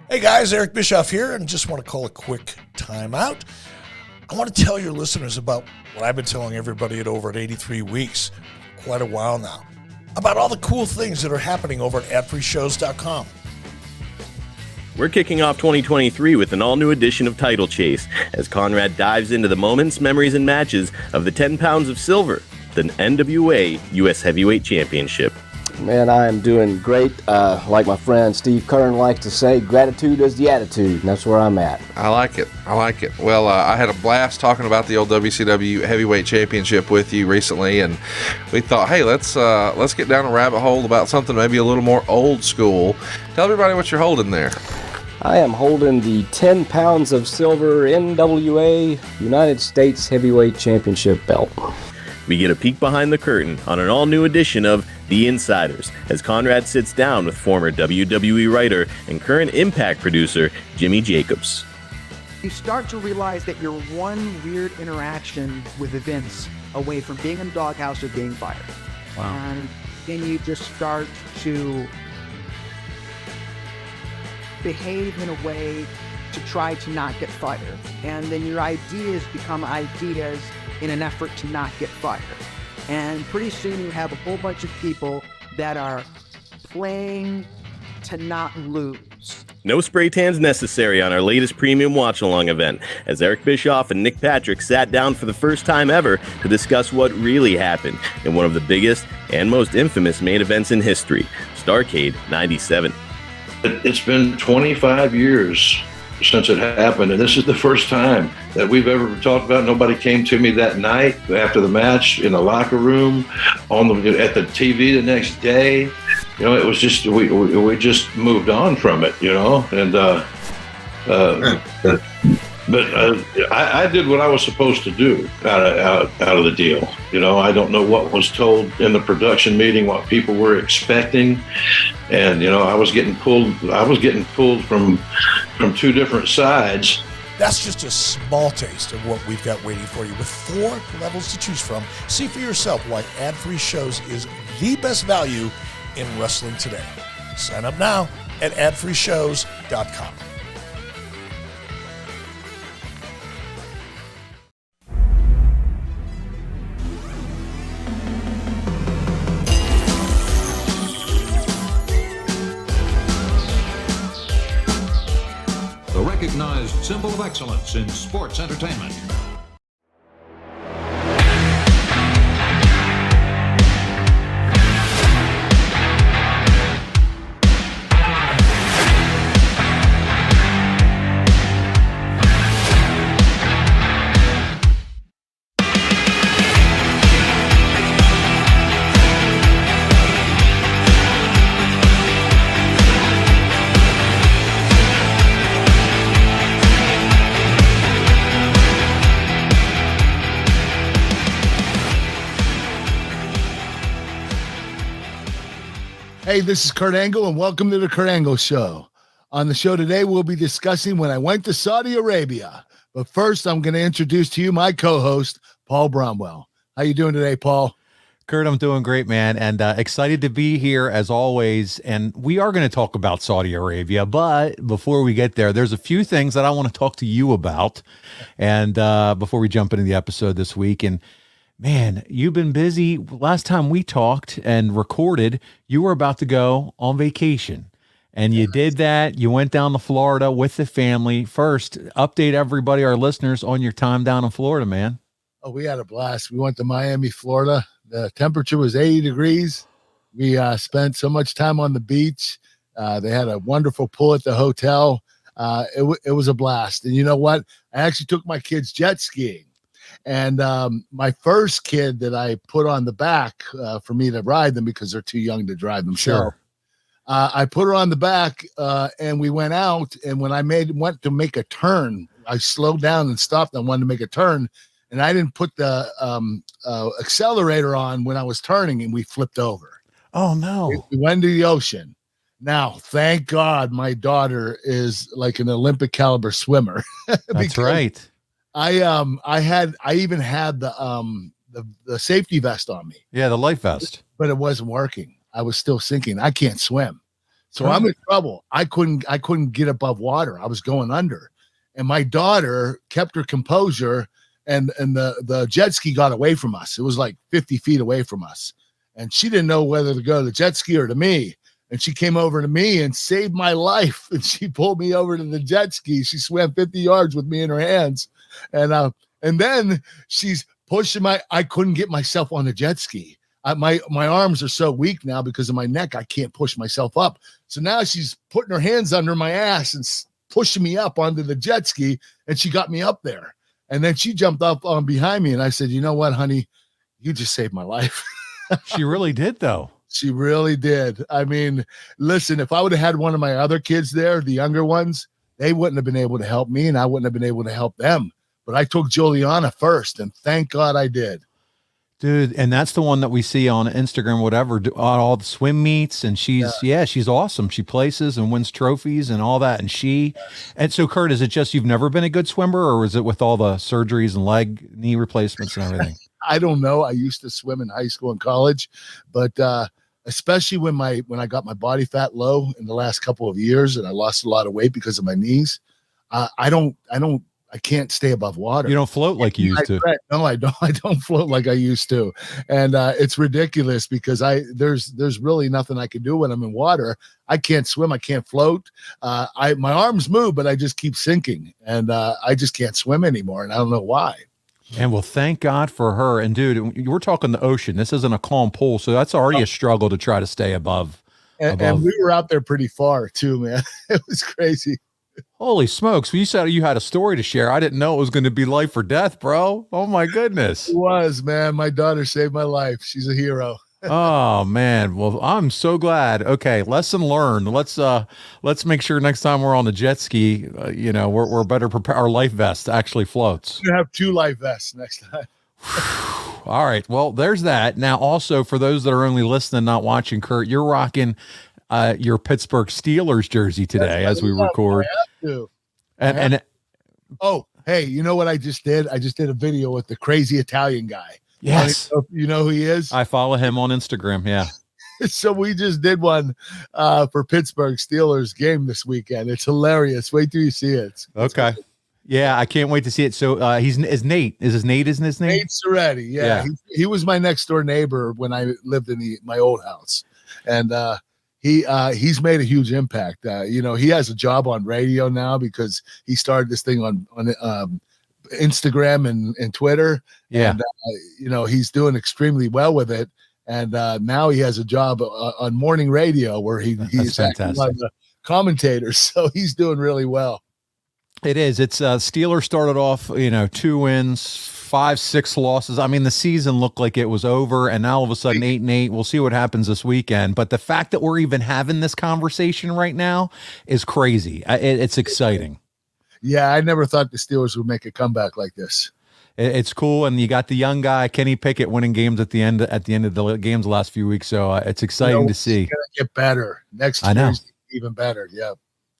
Hey guys, Eric Bischoff here, and just want to call a quick timeout. I want to tell your listeners about what I've been telling everybody over at 83 Weeks for quite a while now, about all the cool things that are happening over at adfreeshows.com. We're kicking off 2023 with an all-new edition of Title Chase, as Conrad dives into the moments, memories, and matches of the 10 pounds of silver, the NWA U.S. Heavyweight Championship. Man, I am doing great. Like my friend Steve Kern likes to say, gratitude is the attitude, and that's where I'm at. I like it. Well, I had a blast talking about the old WCW Heavyweight Championship with you recently, and we thought, hey, let's get down a rabbit hole about something maybe a little more old school. Tell everybody what you're holding there. I am holding the 10 pounds of silver NWA United States Heavyweight Championship belt. We get a peek behind the curtain on an all-new edition of The Insiders, as Conrad sits down with former WWE writer and current Impact producer Jimmy Jacobs. You start to realize that you're one weird interaction with Vince away from being in the doghouse or being fired. Wow. And then you just start to behave in a way to try to not get fired. And then your ideas become ideas in an effort to not get fired. And pretty soon you have a whole bunch of people that are playing to not lose. No spray tans necessary on our latest premium watch-along event, as Eric Bischoff and Nick Patrick sat down for the first time ever to discuss what really happened in one of the biggest and most infamous main events in history, Starrcade 97. It's been 25 years since it happened, and this is the first time that we've ever talked about. Nobody came to me that night after the match in the locker room, at the TV the next day. You know, it was just we just moved on from it. You know, and I did what I was supposed to do out of the deal. You know, I don't know what was told in the production meeting, what people were expecting, and you know, I was getting pulled from two different sides. That's just a small taste of what we've got waiting for you, with 4 levels to choose from. See for yourself why ad-free shows is the best value in wrestling today. Sign up now at adfreeshows.com. The recognized symbol of excellence in sports entertainment. Hey, this is Kurt Angle, and welcome to the Kurt Angle Show. On the show today, we'll be discussing when I went to Saudi Arabia. But first, I'm going to introduce to you my co-host, Paul Bromwell. How you doing today, Paul? Kurt, I'm doing great, man, and excited to be here as always. And we are going to talk about Saudi Arabia, but before we get there, there's a few things that I want to talk to you about. And before we jump into the episode this week, and man, you've been busy. Last time we talked and recorded, you were about to go on vacation, and you did that. You went down to Florida with the family. First, update everybody, our listeners, on your time down in Florida, man. Oh, we had a blast. We went to Miami, Florida. The temperature was 80 degrees. We spent so much time on the beach. They had a wonderful pool at the hotel. It was a blast. And you know what? I actually took my kids jet skiing. And my first kid that I put on the back for me to ride them, because they're too young to drive themselves. Sure. I put her on the back and we went out. And when I went to make a turn, I slowed down and stopped. I wanted to make a turn. And I didn't put the accelerator on when I was turning, and we flipped over. Oh, no. We went into the ocean. Now, thank God my daughter is like an Olympic caliber swimmer. That's right. I even had the safety vest on me. Yeah, the life vest. But it wasn't working. I was still sinking. I can't swim. So I'm in trouble. I couldn't get above water. I was going under. And my daughter kept her composure, and the jet ski got away from us. It was like 50 feet away from us. And she didn't know whether to go to the jet ski or to me. And she came over to me and saved my life. And she pulled me over to the jet ski. She swam 50 yards with me in her hands. And then she's pushing I couldn't get myself on the jet ski. My arms are so weak now because of my neck. I can't push myself up. So now she's putting her hands under my ass and pushing me up onto the jet ski. And she got me up there. And then she jumped up on behind me. And I said, you know what, honey, you just saved my life. She really did, though. She really did. I mean, listen, if I would have had one of my other kids there, the younger ones, they wouldn't have been able to help me, and I wouldn't have been able to help them. But I took Juliana first, and thank God I did. Dude, and that's the one that we see on Instagram, whatever, on all the swim meets, and she's awesome. She places and wins trophies and all that. And so, Kurt, is it just you've never been a good swimmer, or is it with all the surgeries and knee replacements and everything? I don't know. I used to swim in high school and college, but especially when I got my body fat low in the last couple of years and I lost a lot of weight because of my knees, I can't stay above water. You don't float like you used to. No, I don't. I don't float like I used to, and it's ridiculous because there's really nothing I can do when I'm in water. I can't swim. I can't float. My arms move, but I just keep sinking, and I just can't swim anymore, and I don't know why. And well, thank God for her. And dude, we're talking the ocean. This isn't a calm pool, so that's already a struggle to try to stay above. And we were out there pretty far too, man. It was crazy. Holy smokes. You said you had a story to share. I didn't know it was going to be life or death, bro. Oh my goodness. It was, man. My daughter saved my life. She's a hero. Oh man. Well, I'm so glad. Okay. Lesson learned. Let's make sure next time we're on the jet ski, we're better prepared. Our life vest actually floats. You have 2 life vests next time. All right. Well, there's that. Now, also for those that are only listening, not watching, Kurt, you're rocking your Pittsburgh Steelers jersey today as we record. Oh, hey, you know what I just did? I just did a video with the crazy Italian guy. Yes. You know who he is? I follow him on Instagram. Yeah. So we just did one for Pittsburgh Steelers game this weekend. It's hilarious. Wait till you see it. Okay. Yeah, I can't wait to see it. So is Nate. Is Nate isn't his name? Nate Serretti. Yeah. He was my next door neighbor when I lived in my old house. And he's made a huge impact. He has a job on radio now because he started this thing on Instagram and Twitter. Yeah. And, he's doing extremely well with it. And now he has a job on morning radio where he's actually one of the commentators. So he's doing really well. It is. It's Steelers started off, 2 wins, 5-6 losses. I mean, the season looked like it was over, and now all of a sudden 8-8. We'll see what happens this weekend. But the fact that we're even having this conversation right now is crazy. It's exciting. Yeah, I never thought the Steelers would make a comeback like this. It's cool, and you got the young guy Kenny Pickett winning games at the end of the games the last few weeks. So it's exciting to see. It's gonna get better next year. Even better. Yeah.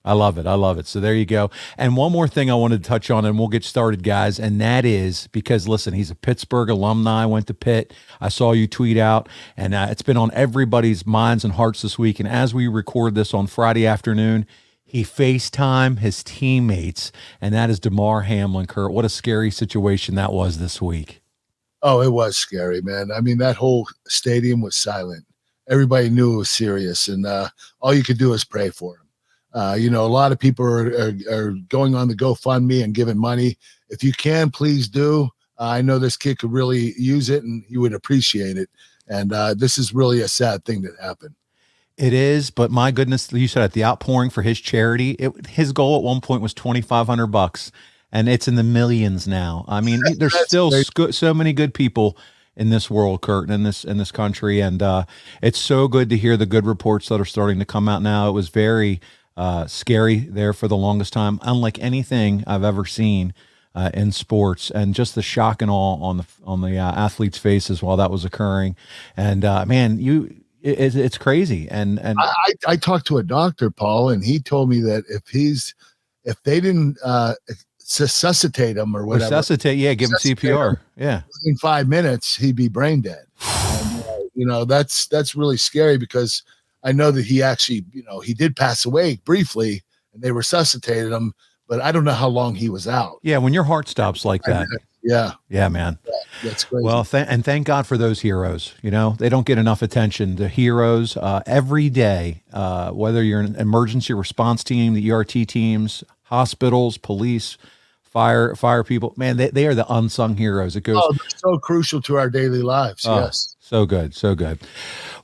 I love it. So there you go. And one more thing I wanted to touch on, and we'll get started, guys, and that is because, listen, he's a Pittsburgh alumni, went to Pitt. I saw you tweet out, and it's been on everybody's minds and hearts this week. And as we record this on Friday afternoon, he FaceTimed his teammates, and that is Damar Hamlin, Kurt. What a scary situation that was this week. Oh, it was scary, man. I mean, that whole stadium was silent. Everybody knew it was serious, and all you could do is pray for him. A lot of people are going on the GoFundMe and giving money. If you can, please do. I know this kid could really use it, and he would appreciate it. And this is really a sad thing that happened. It is, but my goodness, you said at the outpouring for his charity, his goal at one point was $2,500, and it's in the millions now. I mean, there's still so many good people in this world, Kurt, in this country, and it's so good to hear the good reports that are starting to come out now. It was very scary there for the longest time, unlike anything I've ever seen in sports, and just the shock and awe on the athletes' faces while that was occurring. And man, it's crazy. And I talked to a doctor, Paul, and he told me that if they didn't resuscitate him or whatever, give him CPR, in 5 minutes he'd be brain dead. And, that's really scary because I know that he actually, he did pass away briefly, and they resuscitated him, but I don't know how long he was out. Yeah, when your heart stops like that. Yeah, Man. Yeah, that's crazy. Well, and thank God for those heroes. They don't get enough attention. The heroes every day, whether you're an emergency response team, the ERT teams, hospitals, police, fire people, man, they are the unsung heroes. It goes they're so crucial to our daily lives. Yes. So good. So good.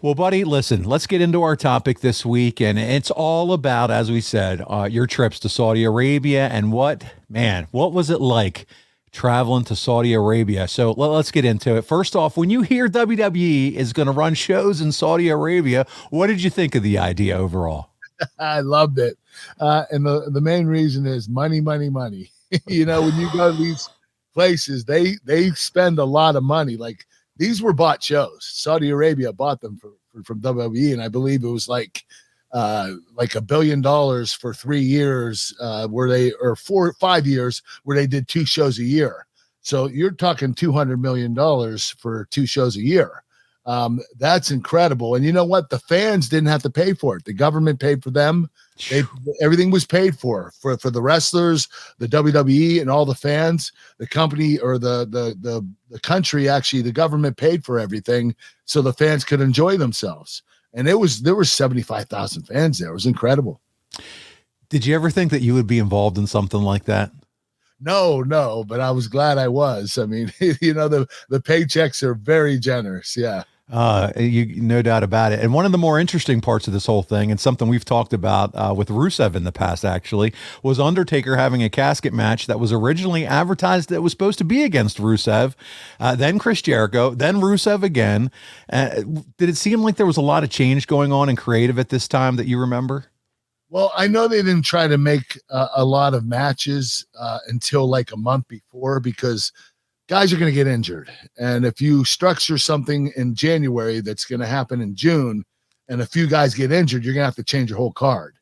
Well, buddy, listen, let's get into our topic this week. And it's all about, as we said, your trips to Saudi Arabia and what was it like traveling to Saudi Arabia? So let's get into it. First off, when you hear WWE is going to run shows in Saudi Arabia, what did you think of the idea overall? I loved it. And the main reason is money, money, money. When you go to these places, they spend a lot of money. Like, these were bought shows. Saudi Arabia bought them from WWE, and I believe it was like $1 billion for 3 years, or 4 or 5 years, where they did 2 shows a year. So you're talking $200 million for 2 shows a year. That's incredible. And you know what? The fans didn't have to pay for it. The government paid for them. Everything was paid for the wrestlers, the WWE, and all the fans. The company, or the country, actually, the government paid for everything so the fans could enjoy themselves. And there were 75,000 fans there. It was incredible. Did you ever think that you would be involved in something like that? No, but I was glad I was. I mean, the paychecks are very generous. Yeah. No doubt about it. And one of the more interesting parts of this whole thing, and something we've talked about with Rusev in the past, actually, was Undertaker having a casket match that was originally advertised that was supposed to be against Rusev, then Chris Jericho, then Rusev again. Did it seem like there was a lot of change going on in creative at this time that you remember? Well, I know they didn't try to make a lot of matches until like a month before, because guys are going to get injured. And if you structure something in January that's going to happen in June, and a few guys get injured, you're going to have to change your whole card.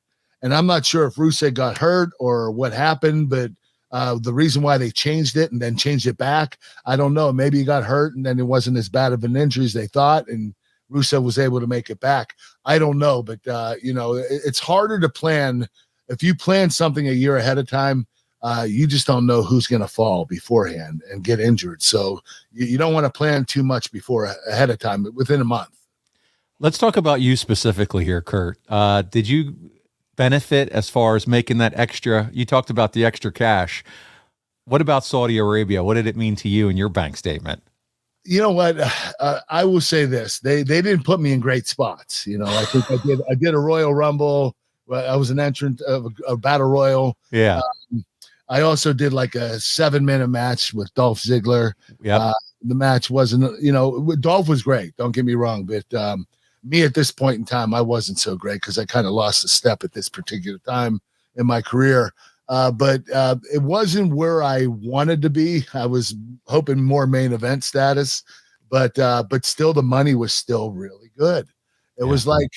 And I'm not sure if Rusev got hurt or what happened, but the reason why they changed it and then changed it back, I don't know. Maybe he got hurt and then it wasn't as bad of an injury as they thought, and Rusev was able to make it back. I don't know, but it's harder to plan. If you plan something a year ahead of time, you just don't know who's going to fall beforehand and get injured. So you don't want to plan too much ahead of time, within a month. Let's talk about you specifically here, Kurt. Did you benefit as far as making that extra? You talked about the extra cash. What about Saudi Arabia? What did it mean to you in your bank statement? You know what? I will say this. They didn't put me in great spots. I think I did a Royal Rumble. I was an entrant of a Battle Royal. Yeah. I also did like a 7-minute match with Dolph Ziggler. Yeah. The match wasn't, Dolph was great. Don't get me wrong. But me at this point in time, I wasn't so great because I kind of lost a step at this particular time in my career. But it wasn't where I wanted to be. I was hoping more main event status, but still the money was still really good. It was like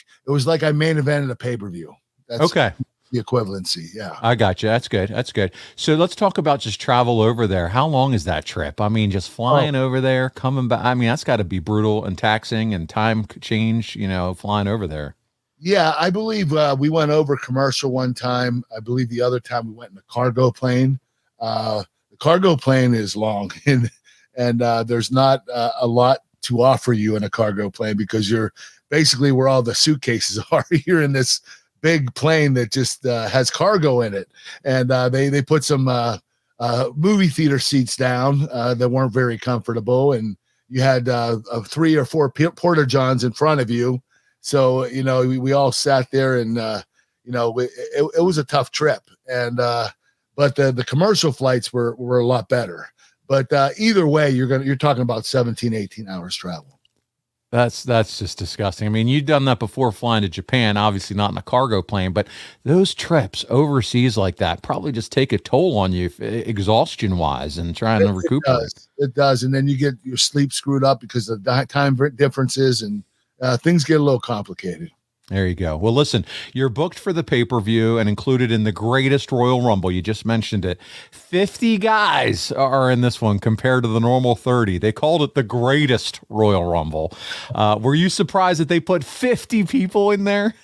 I main evented a pay-per-view. That's okay. The equivalency. Yeah. I got you. That's good. That's good. So let's talk about just travel over there. How long is that trip? I mean, just flying over there, coming back. I mean, that's got to be brutal and taxing and time change, flying over there. Yeah, I believe we went over commercial one time. I believe the other time we went in a cargo plane. The cargo plane is long, and there's not a lot to offer you in a cargo plane, because you're basically where all the suitcases are. You're in this big plane that just has cargo in it, and they put some movie theater seats down that weren't very comfortable, and you had 3 or 4 porta johns in front of you. So, we all sat there, and, it was a tough trip. And, but the commercial flights were a lot better. But either way, you're talking about 17, 18 hours travel. That's just disgusting. I mean, you've done that before flying to Japan, obviously not in a cargo plane, but those trips overseas like that probably just take a toll on you exhaustion wise and trying to recuperate. It does. And then you get your sleep screwed up because of the time differences, and things get a little complicated. There you go. Well, listen, you're booked for the pay-per-view and included in the greatest Royal Rumble. You just mentioned it. 50 guys are in this one compared to the normal 30. They called it the greatest Royal Rumble. Were you surprised that they put 50 people in there?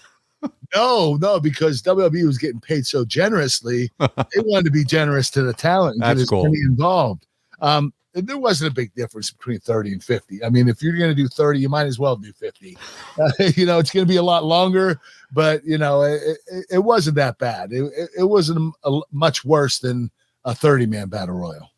No, because WWE was getting paid so generously. They wanted to be generous to the talent and That's get as cool. many involved. There wasn't a big difference between 30 and 50. I mean, if you're going to do 30, you might as well do 50. It's going to be a lot longer, but it wasn't that bad. It wasn't much worse than a 30-man battle royal.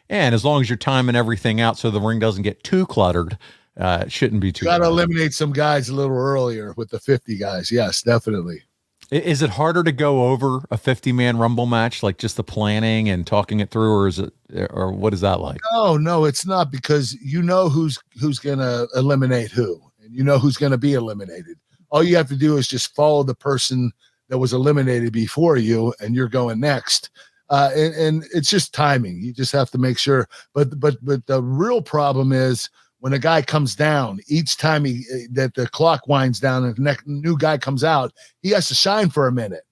And as long as you're timing everything out so the ring doesn't get too cluttered, it shouldn't be too. Got to bad. eliminate some guys a little earlier with the 50 guys. Yes, definitely. Is it harder to go over a 50-man Rumble match, like just the planning and talking it through, or what is that like? No, it's not, because who's going to eliminate who, and who's going to be eliminated. All you have to do is just follow the person that was eliminated before you, and you're going next. And it's just timing. You just have to make sure. But the real problem is when a guy comes down, each time that the clock winds down and the new guy comes out, he has to shine for a minute.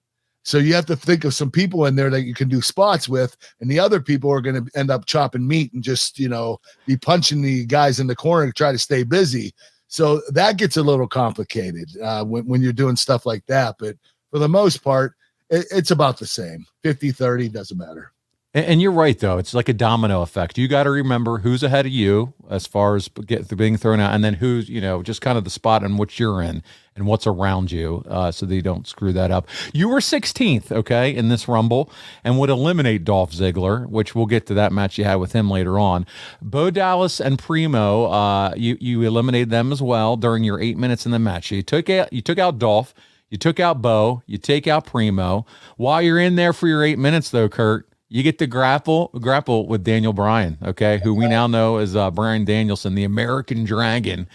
So you have to think of some people in there that you can do spots with, and the other people are going to end up chopping meat and just, be punching the guys in the corner to try to stay busy. So that gets a little complicated when you're doing stuff like that. But for the most part, it's about the same. 50-30, doesn't matter. And you're right, though. It's like a domino effect. You got to remember who's ahead of you as far as being thrown out, and then who's, just kind of the spot in which you're in and what's around you, so that you don't screw that up. You were 16th, okay, in this Rumble, and would eliminate Dolph Ziggler, which we'll get to that match you had with him later on. Bo Dallas and Primo, you eliminated them as well during your 8 minutes in the match. You took out Dolph, you took out Bo, you take out Primo. While you're in there for your 8 minutes, though, Kurt, you get to grapple with Daniel Bryan, okay, who we now know as Bryan Danielson, the American Dragon.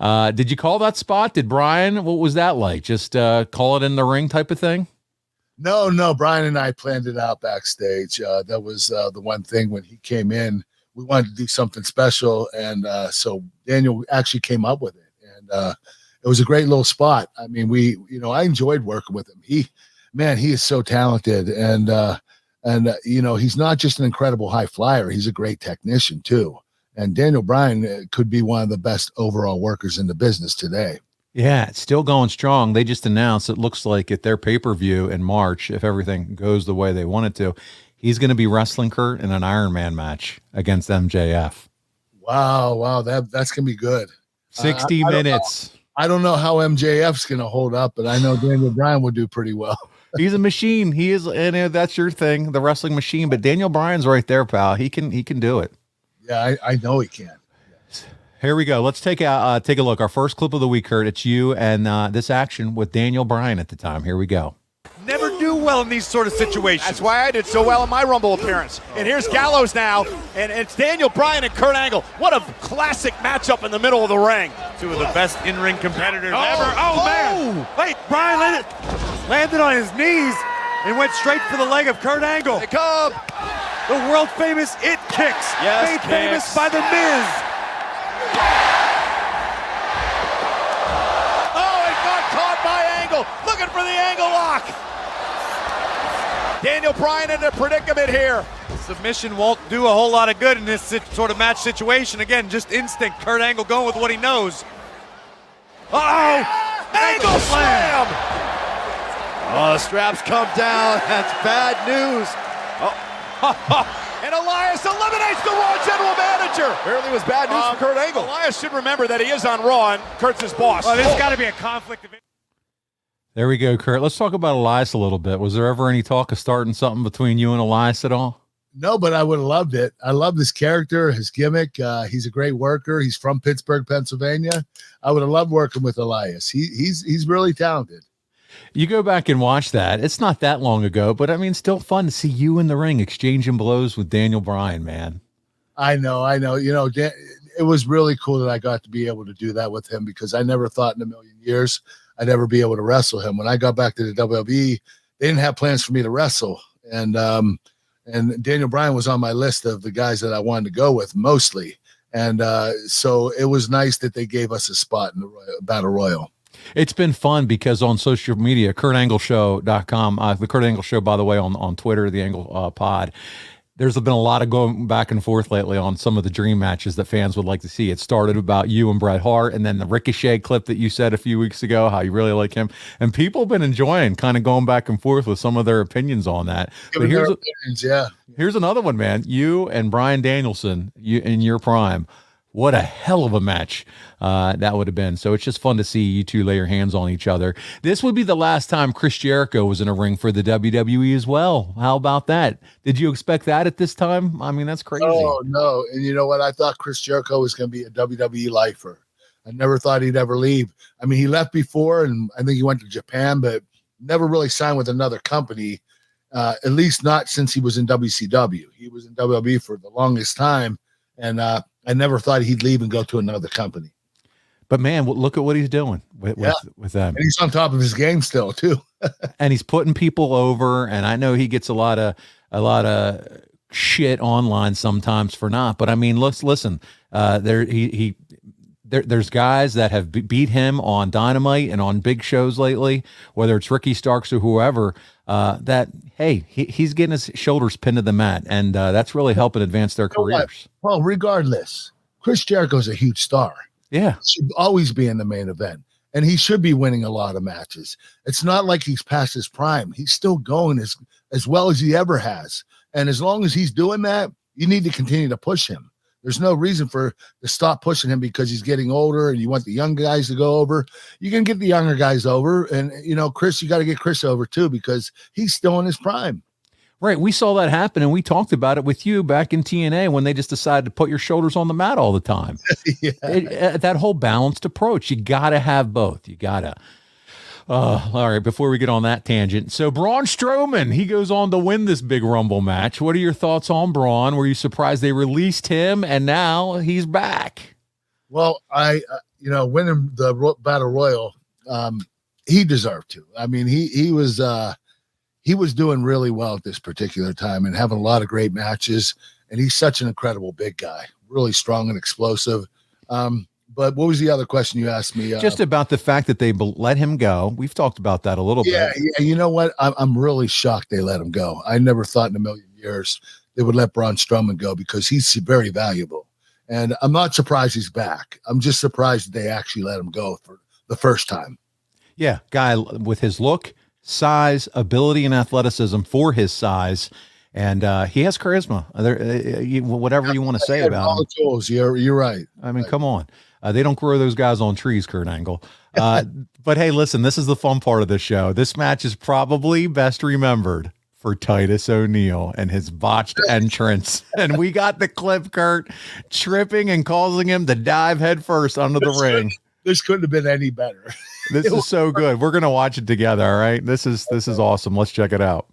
Did you call that spot? Did Bryan? What was that like? Just call it in the ring type of thing? No. Bryan and I planned it out backstage. That was the one thing when he came in. We wanted to do something special, and so Daniel actually came up with it, and it was a great little spot. I mean, I enjoyed working with him. He is so talented, and he's not just an incredible high flyer. He's a great technician too. And Daniel Bryan could be one of the best overall workers in the business today. Yeah, it's still going strong. They just announced, it looks like at their pay-per-view in March, if everything goes the way they want it to, he's going to be wrestling Kurt in an Iron Man match against MJF. Wow. That's going to be good. 60 minutes. I don't know how MJF's going to hold up, but I know Daniel Bryan will do pretty well. He's a machine. He is, and that's your thing, the wrestling machine. But Daniel Bryan's right there, pal. He can do it. Yeah, I know he can. Yes. Here we go. Let's take a look. Our first clip of the week, Kurt. It's you and this action with Daniel Bryan at the time. Here we go. Never do well in these sort of situations. That's why I did so well in my Rumble appearance. And here's Gallows now, and it's Daniel Bryan and Kurt Angle. What a classic matchup in the middle of the ring. Two of the best in-ring competitors ever. Oh, man. Wait, Bryan landed on his knees and went straight for the leg of Kurt Angle. They come. The world-famous It Kicks. Yes, made famous by The Miz. Oh, it got caught by Angle. Looking for the Angle lock. Daniel Bryan in a predicament here. Submission won't do a whole lot of good in this sort of match situation. Again, just instinct. Kurt Angle going with what he knows. Uh-oh! Angle slam! Oh, the straps come down. That's bad news. And Elias eliminates the Raw General Manager. Apparently was bad news for Kurt Angle. Elias should remember that he is on Raw and Kurt's his boss. Oh, there's got to be a conflict of interest. There we go, Kurt. Let's talk about Elias a little bit. Was there ever any talk of starting something between you and Elias at all? No, but I would have loved it. I love this character, his gimmick. He's a great worker. He's from Pittsburgh, Pennsylvania. I would have loved working with Elias. He's really talented. You go back and watch that. It's not that long ago, but I mean, still fun to see you in the ring exchanging blows with Daniel Bryan, man. I know. It was really cool that I got to be able to do that with him, because I never thought in a million years I'd ever be able to wrestle him. When I got back to the WWE, they didn't have plans for me to wrestle. And Daniel Bryan was on my list of the guys that I wanted to go with mostly. And so it was nice that they gave us a spot in the Battle Royal. It's been fun because on social media, KurtAngleShow.com, the Kurt Angle Show, by the way, on Twitter, the Angle Pod, there's been a lot of going back and forth lately on some of the dream matches that fans would like to see. It started about you and Bret Hart, and then the Ricochet clip that you said a few weeks ago, how you really like him. And people have been enjoying kind of going back and forth with some of their opinions on that. But here's another one, man. You and Bryan Danielson, you in your prime. What a hell of a match that would have been. So it's just fun to see you two lay your hands on each other. This would be the last time Chris Jericho was in a ring for the WWE as well. How about that? Did you expect that at this time? I mean, that's crazy. Oh, no. And you know what? I thought Chris Jericho was going to be a WWE lifer. I never thought he'd ever leave. I mean, he left before, and I think he went to Japan, but never really signed with another company, at least not since he was in WCW. He was in WWE for the longest time, and I never thought he'd leave and go to another company. But man, look at what he's doing with them. And he's on top of his game still too. And he's putting people over. And I know he gets a lot of shit online sometimes for not. But I mean, listen. There's guys that have beat him on Dynamite and on big shows lately, whether it's Ricky Starks or whoever. He's getting his shoulders pinned to the mat, and that's really helping advance their careers. Well, regardless, Chris Jericho's a huge star. Yeah, he should always be in the main event, and he should be winning a lot of matches. It's not like he's past his prime. He's still going as well as he ever has, and as long as he's doing that, you need to continue to push him. There's no reason to stop pushing him because he's getting older and you want the young guys to go over. You can get the younger guys over. And, Chris, you got to get Chris over too because he's still in his prime. Right. We saw that happen, and we talked about it with you back in TNA when they just decided to put your shoulders on the mat all the time. That whole balanced approach, you got to have both. You got to. All right, before we get on that tangent. So Braun Strowman, he goes on to win this big Rumble match. What are your thoughts on Braun? Were you surprised they released him and now he's back? Well, winning the Battle Royal, he deserved to. I mean, he was doing really well at this particular time and having a lot of great matches. And he's such an incredible big guy, really strong and explosive. But what was the other question you asked me? Just about the fact that they let him go. We've talked about that a little bit. Yeah. You know what? I'm really shocked they let him go. I never thought in a million years they would let Braun Strowman go because he's very valuable. And I'm not surprised he's back. I'm just surprised they actually let him go for the first time. Yeah. Guy with his look, size, ability, and athleticism for his size. And he has charisma. Whatever you want to say about him. Tools. You're right. I mean, come on. They don't grow those guys on trees, Kurt Angle. But hey, listen, this is the fun part of the show. This match is probably best remembered for Titus O'Neil and his botched entrance. And we got the clip, Kurt, tripping and causing him to dive headfirst under the ring. This couldn't have been any better. This is so good. We're going to watch it together, all right? This is awesome. Let's check it out.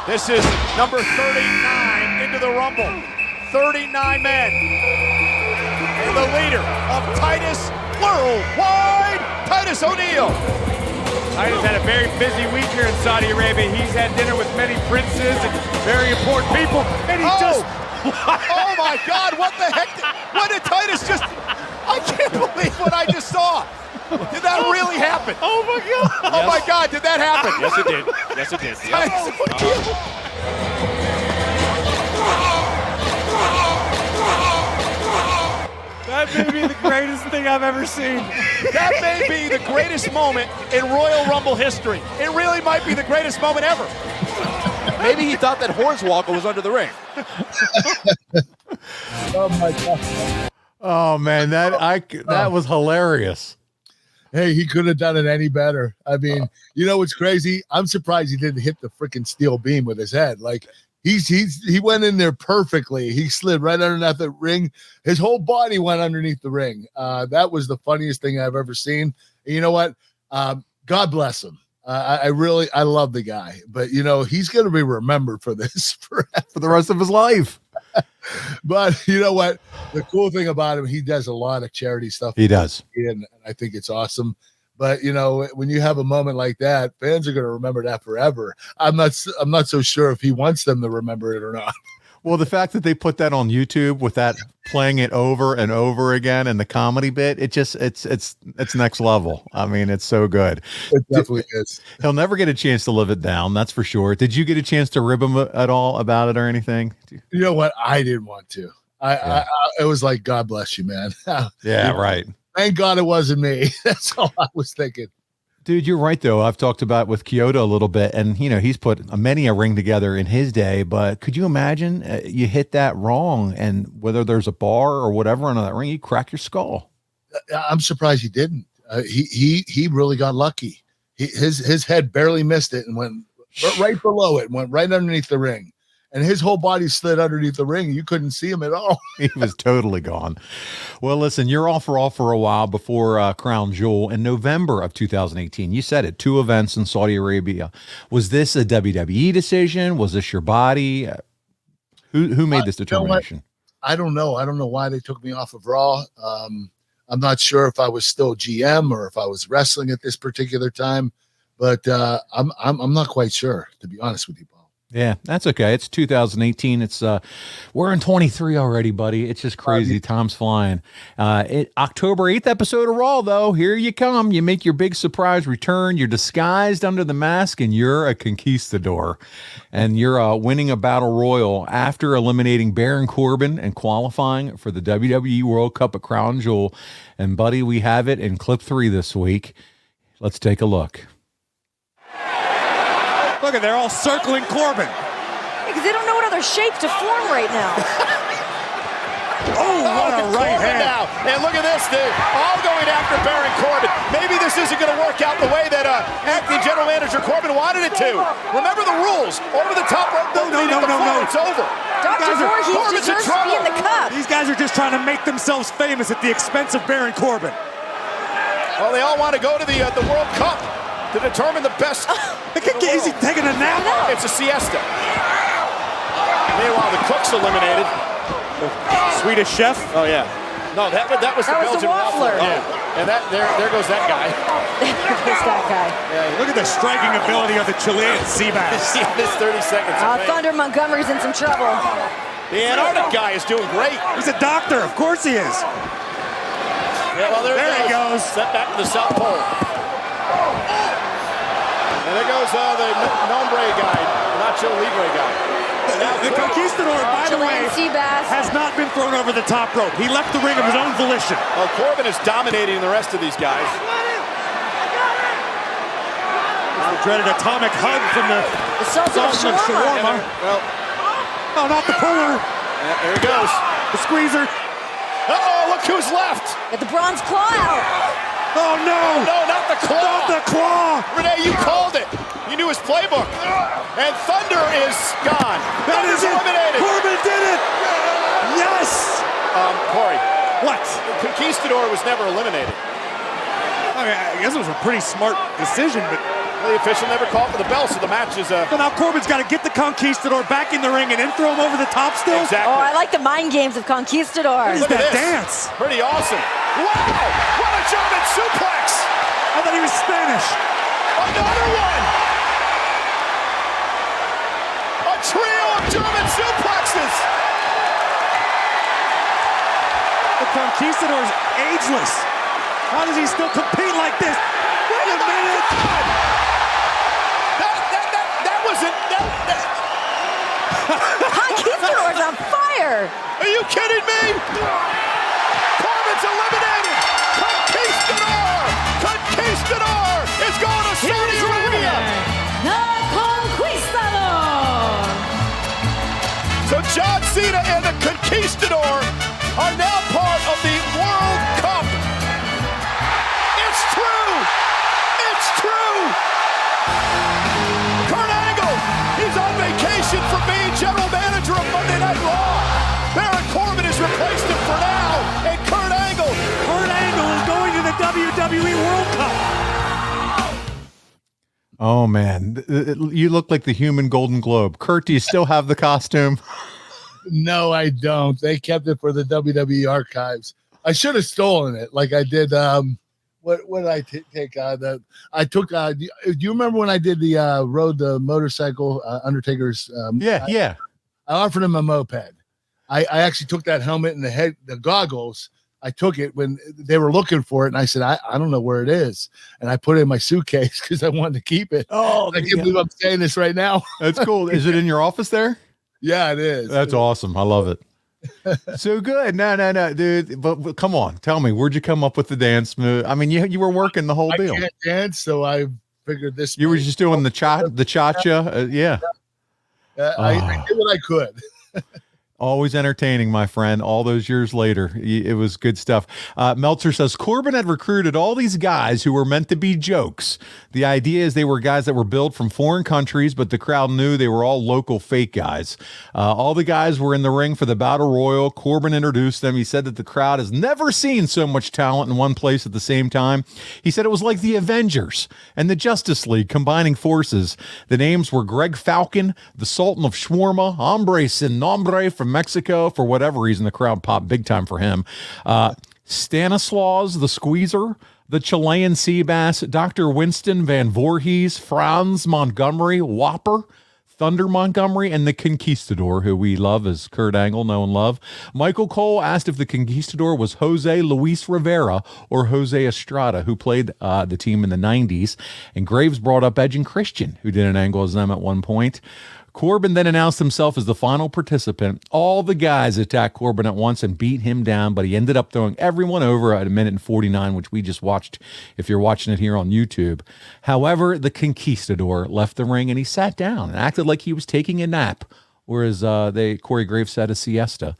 This is number 39 into the Rumble. 39 men. And the leader of Titus Worldwide, Titus O'Neil. Titus had a very busy week here in Saudi Arabia. He's had dinner with many princes and very important people. And he oh my God, what the heck? What did Titus just... I can't believe what I just saw. Did that really happen? Oh my God. Oh my God, did that happen? Yes, it did. Yes, it did. Titus That may be the greatest thing I've ever seen. That may be the greatest moment in Royal Rumble history. It really might be the greatest moment ever. Maybe he thought that Hornswoggle was under the ring. Oh my God. Oh man, that was hilarious. Hey, he couldn't have done it any better. I mean, you know what's crazy? I'm surprised he didn't hit the freaking steel beam with his head. Like he went in there perfectly. He slid right underneath the ring. His whole body went underneath the ring. That was the funniest thing I've ever seen. And you know what? God bless him. I love the guy, but he's going to be remembered for this for the rest of his life. But you know what? The cool thing about him, he does a lot of charity stuff. He does. And I think it's awesome. But when you have a moment like that, fans are going to remember that forever. I'm not so sure if he wants them to remember it or not. Well, the fact that they put that on YouTube with that playing it over and over again and the comedy bit, it's next level. I mean, it's so good. It definitely is. He'll never get a chance to live it down. That's for sure. Did you get a chance to rib him at all about it or anything? You know what? I didn't want to. It was like, God bless you, man. Yeah, right. Thank God it wasn't me. That's all I was thinking. Dude, you're right, though. I've talked about with Kyoto a little bit, and, he's put many a ring together in his day, but could you imagine you hit that wrong, and whether there's a bar or whatever on that ring, you crack your skull? I'm surprised he didn't. He really got lucky. His head barely missed it and went right below it, went right underneath the ring. And his whole body slid underneath the ring. You couldn't see him at all. He was totally gone. Well, listen, you're off for a while before Crown Jewel in November of 2018. You said it, 2 events in Saudi Arabia. Was this a WWE decision? Was this your body? Who made this determination? I don't know. I don't know why they took me off of Raw. I'm not sure if I was still GM or if I was wrestling at this particular time, but I'm not quite sure, to be honest with you, Paul. Yeah, that's okay. It's 2018. It's we're in 23 already, buddy. It's just crazy. Time's flying. October 8th episode of Raw, though. Here you come. You make your big surprise return. You're disguised under the mask, and you're a conquistador. And you're winning a battle royal after eliminating Baron Corbin and qualifying for the WWE World Cup at Crown Jewel. And, buddy, we have it in clip 3 this week. Let's take a look. Look at, they're all circling Corbin. Because they don't know what other shape to form right now. Oh, what a right hand. Now. And look at this, dude. All going after Baron Corbin. Maybe this isn't going to work out the way that acting general manager Corbin wanted it to. Remember the rules. Over the top rope. No. It's over. Dr. Voorhees deserves to be in the cup. These guys are just trying to make themselves famous at the expense of Baron Corbin. Well, they all want to go to the World Cup to determine the best. Is he taking a nap? It's a siesta. Meanwhile, the cook's eliminated. Swedish chef? Oh, yeah. No, that was the Belgian waffler. Yeah. And there goes that guy. There's that guy. Yeah, look at the striking ability of the Chilean Seabass. This 30 seconds. Thunder Montgomery's in some trouble. The Antarctic guy is doing great. He's a doctor. Of course he is. Yeah, well, there he goes. Set back to the South Pole. And there goes the Nombre guy, Nacho Libre guy. The Conquistador, by the way, has not been thrown over the top rope. He left the ring of his own volition. Well, Corbin is dominating the rest of these guys. The dreaded atomic hug from the Sultan of Shawarma. Well, oh, not the puller. There he goes. The squeezer. Uh-oh, look who's left. Get the bronze claw out. Oh, no! No, not the claw! Not the claw! Renee, you called it. You knew his playbook. And Thunder is gone. That is eliminated. Corbin did it! Yes! Corey. What? The Conquistador was never eliminated. I mean, I guess it was a pretty smart decision, but the official never called for the bell, so the match is... So now Corbin's got to get the Conquistador back in the ring and then throw him over the top still? Exactly. Oh, I like the mind games of Conquistador. Look at that dance. Pretty awesome. Wow! What a German suplex! I thought he was Spanish. Another one! A trio of German suplexes! The Conquistador's ageless. How does he still compete like this? Wait a minute! God! That wasn't... Conquistador's on fire! Are you kidding me? Corbin's eliminated! Conquistador is going to Saudi Arabia! The Conquistador! So John Cena and the Conquistador are now part of the World Cup! It's true! It's true! Kurt Angle, he's on vacation from being general manager of Monday Night Raw! Baron Corbin has replaced him for now, and Kurt Angle is going to the WWE World Cup. Oh, man. You look like the human Golden Globe. Kurt, do you still have the costume? No, I don't. They kept it for the WWE archives. I should have stolen it like I did. What did I take? I took. Do you remember when I did the rode the motorcycle Undertaker's? Yeah. I offered him a moped. I actually took that helmet and the goggles. I took it when they were looking for it, and I said, I don't know where it is. And I put it in my suitcase because I wanted to keep it. Oh, I can't believe I'm saying this right now. That's cool. Is it in your office there? Yeah, it is. That's awesome. I love it. So good. No, dude. But come on, tell me, where'd you come up with the dance move? I mean, you were working the whole deal. I can't dance, so I figured this. You were just doing the cha-cha. Yeah. I did what I could. Always entertaining, my friend. All those years later, it was good stuff. Meltzer says Corbin had recruited all these guys who were meant to be jokes. The idea is they were guys that were billed from foreign countries, but the crowd knew they were all local fake guys. All the guys were in the ring for the Battle Royal. Corbin introduced them. He said that the crowd has never seen so much talent in one place at the same time. He said it was like the Avengers and the Justice League combining forces. The names were Greg Falcon, the Sultan of Shawarma, Hombre Sin Nombre from Mexico. For whatever reason, the crowd popped big time for him. Stanislaus the Squeezer, the Chilean Sea Bass, Dr. Winston Van Voorhees, Franz Montgomery, Whopper, Thunder Montgomery, and the Conquistador, who we love as Kurt Angle, know and love. Michael Cole asked if the Conquistador was Jose Luis Rivera or Jose Estrada, who played the team in the 90s. And Graves brought up Edge and Christian, who did an angle as them at one point. Corbin then announced himself as the final participant. All the guys attacked Corbin at once and beat him down, but he ended up throwing everyone over at 1:49, which we just watched if you're watching it here on YouTube. However, the Conquistador left the ring and he sat down and acted like he was taking a nap, or as Corey Graves said, a siesta.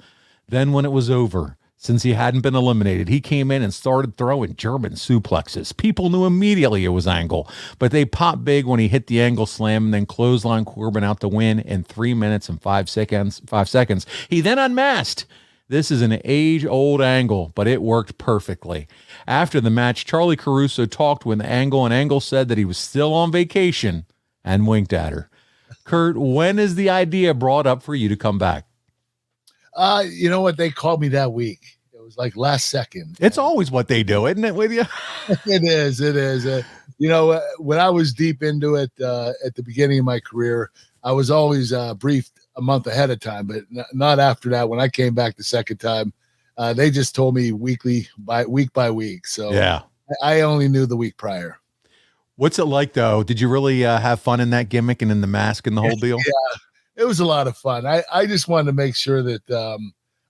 Then when it was over, since he hadn't been eliminated, he came in and started throwing German suplexes. People knew immediately it was Angle, but they popped big when he hit the Angle slam and then clotheslined Corbin out to win in 3 minutes and 5 seconds. He then unmasked. This is an age-old Angle, but it worked perfectly. After the match, Charlie Caruso talked with Angle, and Angle said that he was still on vacation and winked at her. Kurt, when is the idea brought up for you to come back? You know what? They called me that week. It was like last second. It's always what they do, isn't it, with you? It is. When I was deep into it at the beginning of my career, I was always briefed a month ahead of time, but not after that. When I came back the second time, they just told me week by week. So yeah, I only knew the week prior. What's it like, though? Did you really have fun in that gimmick and in the mask and the whole deal? Yeah. It was a lot of fun. I just wanted to make sure that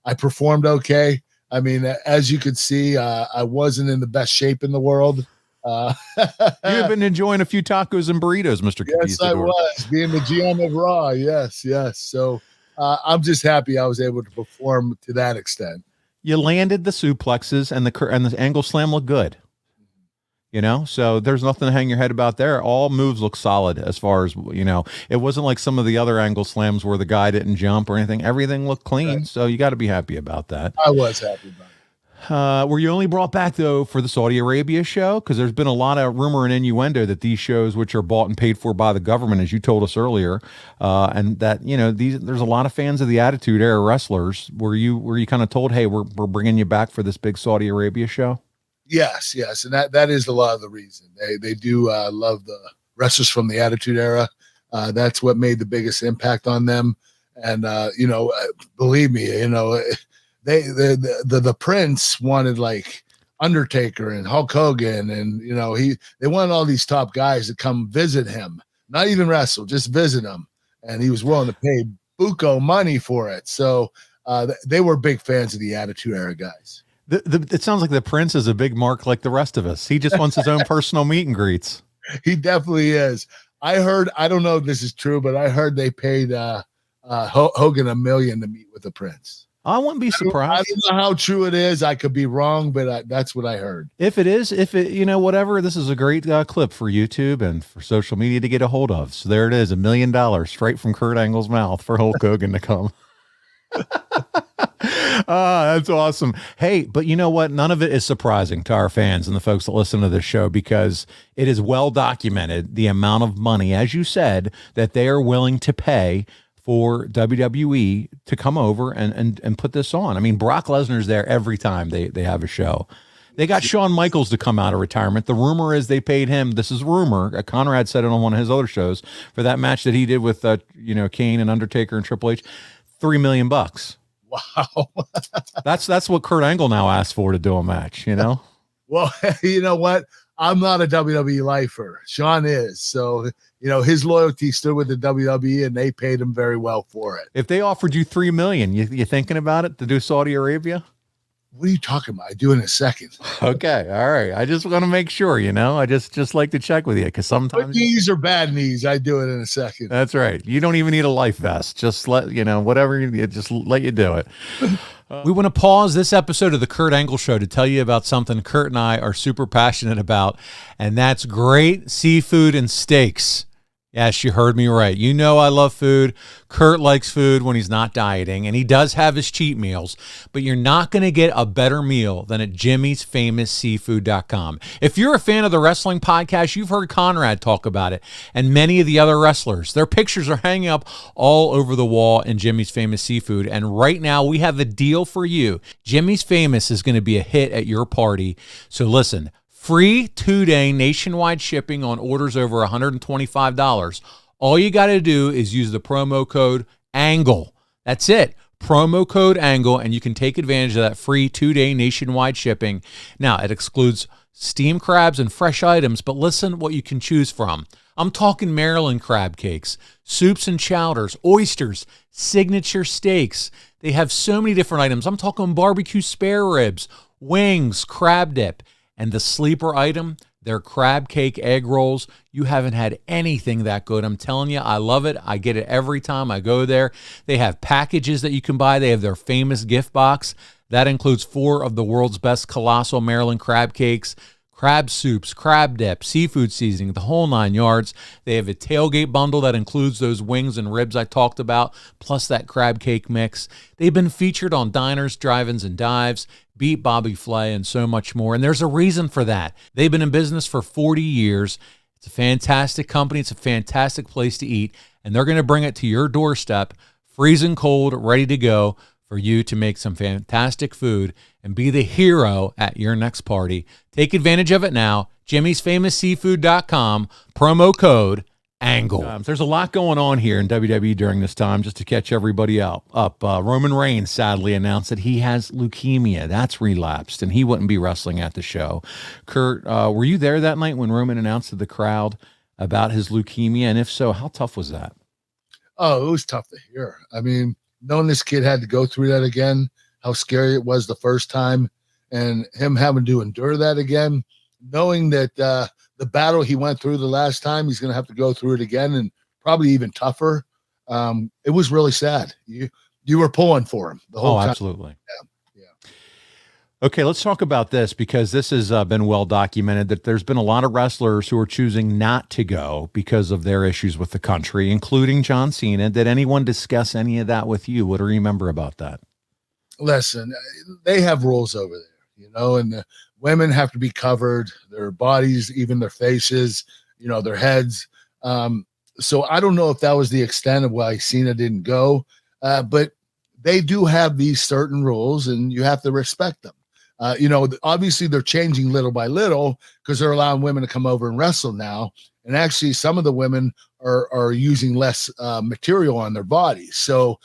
I performed okay. I mean, as you could see, I wasn't in the best shape in the world. You've been enjoying a few tacos and burritos, Mr. Yes, I was. Being the GM of Raw, yes. So I'm just happy I was able to perform to that extent. You landed the suplexes and the Angle slam looked good. So there's nothing to hang your head about there. All moves look solid as far as, it wasn't like some of the other Angle slams where the guy didn't jump or anything. Everything looked clean. Right. So you got to be happy about that. I was happy about it. Were you only brought back, though, for the Saudi Arabia show? Because there's been a lot of rumor and innuendo that these shows, which are bought and paid for by the government, as you told us earlier, and that, there's a lot of fans of the Attitude Era wrestlers. Were you kind of told, hey, we're bringing you back for this big Saudi Arabia show? Yes, and that is a lot of the reason. They do love the wrestlers from the Attitude Era. That's what made the biggest impact on them. And believe me, the Prince wanted like Undertaker and Hulk Hogan, and they wanted all these top guys to come visit him, not even wrestle, just visit him, and he was willing to pay buco money for it. So they were big fans of the Attitude Era guys. It sounds like the Prince is a big mark like the rest of us. He just wants his own personal meet and greets. He definitely is. I heard, I don't know if this is true, but I heard they paid Hogan $1 million to meet with the Prince. I wouldn't be surprised. I don't know how true it is. I could be wrong, but that's what I heard. If it is, whatever, this is a great clip for YouTube and for social media to get a hold of. So there it is, $1 million straight from Kurt Angle's mouth for Hulk Hogan to come. That's awesome. Hey, but you know what? None of it is surprising to our fans and the folks that listen to this show, because it is well documented the amount of money, as you said, that they are willing to pay for WWE to come over and put this on. I mean, Brock Lesnar's there every time they have a show. They got Shawn Michaels to come out of retirement. The rumor is they paid him. This is rumor. Conrad said it on one of his other shows for that match that he did with Kane and Undertaker and Triple H. $3 million. Wow. That's what Kurt Angle now asked for to do a match, you know? Well, you know what? I'm not a WWE lifer. Sean is. So, his loyalty stood with the WWE, and they paid him very well for it. If they offered you $3 million, you thinking about it to do Saudi Arabia? What are you talking about? I do in a second. Okay. All right. I just want to make sure, I just like to check with you because sometimes Good knees or bad knees, I do it in a second. That's right. You don't even need a life vest. Just let, whatever, just let you do it. We want to pause this episode of the Kurt Angle Show to tell you about something Kurt and I are super passionate about, and that's great seafood and steaks. Yes, you heard me right. You know I love food. Kurt likes food when he's not dieting, and he does have his cheat meals, but you're not going to get a better meal than at jimmysfamousseafood.com. If you're a fan of the wrestling podcast, you've heard Conrad talk about it, and many of the other wrestlers. Their pictures are hanging up all over the wall in Jimmy's Famous Seafood, and right now we have a deal for you. Jimmy's Famous is going to be a hit at your party, so listen. Free 2-day nationwide shipping on orders over $125. All you got to do is use the promo code ANGLE. That's it. Promo code ANGLE, and you can take advantage of that free 2-day nationwide shipping. Now, it excludes steamed crabs and fresh items, but listen what you can choose from. I'm talking Maryland crab cakes, soups and chowders, oysters, signature steaks. They have so many different items. I'm talking barbecue spare ribs, wings, crab dip. And the sleeper item, their crab cake egg rolls. You haven't had anything that good. I'm telling you, I love it. I get it every time I go there. They have packages that you can buy. They have their famous gift box. That includes 4 of the world's best colossal Maryland crab cakes, crab soups, crab dip, seafood seasoning, the whole 9 yards. They have a tailgate bundle that includes those wings and ribs I talked about, plus that crab cake mix. They've been featured on diners, drive-ins, and dives, Beat Bobby Flay, and so much more. And there's a reason for that. They've been in business for 40 years. It's a fantastic company. It's a fantastic place to eat. And they're going to bring it to your doorstep, freezing cold, ready to go for you to make some fantastic food and be the hero at your next party. Take advantage of it now. jimmysfamousseafood.com, promo code ANGLE. There's a lot going on here in WWE during this time, just to catch everybody up. Roman Reigns sadly announced that he has leukemia. That's relapsed, and he wouldn't be wrestling at the show. Kurt, were you there that night when Roman announced to the crowd about his leukemia? And if so, how tough was that? Oh, it was tough to hear. I mean, knowing this kid had to go through that again, how scary it was the first time, and him having to endure that again, knowing that the battle he went through the last time, he's going to have to go through it again, and probably even tougher. It was really sad. You were pulling for him the whole time. Absolutely. Yeah. Okay, let's talk about this, because this has been well documented that there's been a lot of wrestlers who are choosing not to go because of their issues with the country, including John Cena. Did anyone discuss any of that with you? What do you remember about that? Listen, they have rules over there, and the women have to be covered, their bodies, even their faces, their heads. So I don't know if that was the extent of why Cena didn't go, but they do have these certain rules, and you have to respect them. Obviously they're changing little by little because they're allowing women to come over and wrestle now. And actually some of the women are using less material on their bodies. So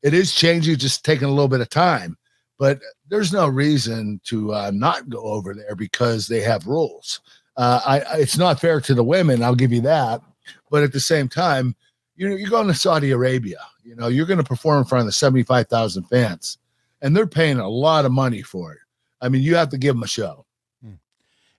it is changing, just taking a little bit of time, but there's no reason to not go over there because they have rules. It's not fair to the women, I'll give you that. But at the same time, you're going to Saudi Arabia, you're going to perform in front of the 75,000 fans, and they're paying a lot of money for it. I mean, you have to give them a show.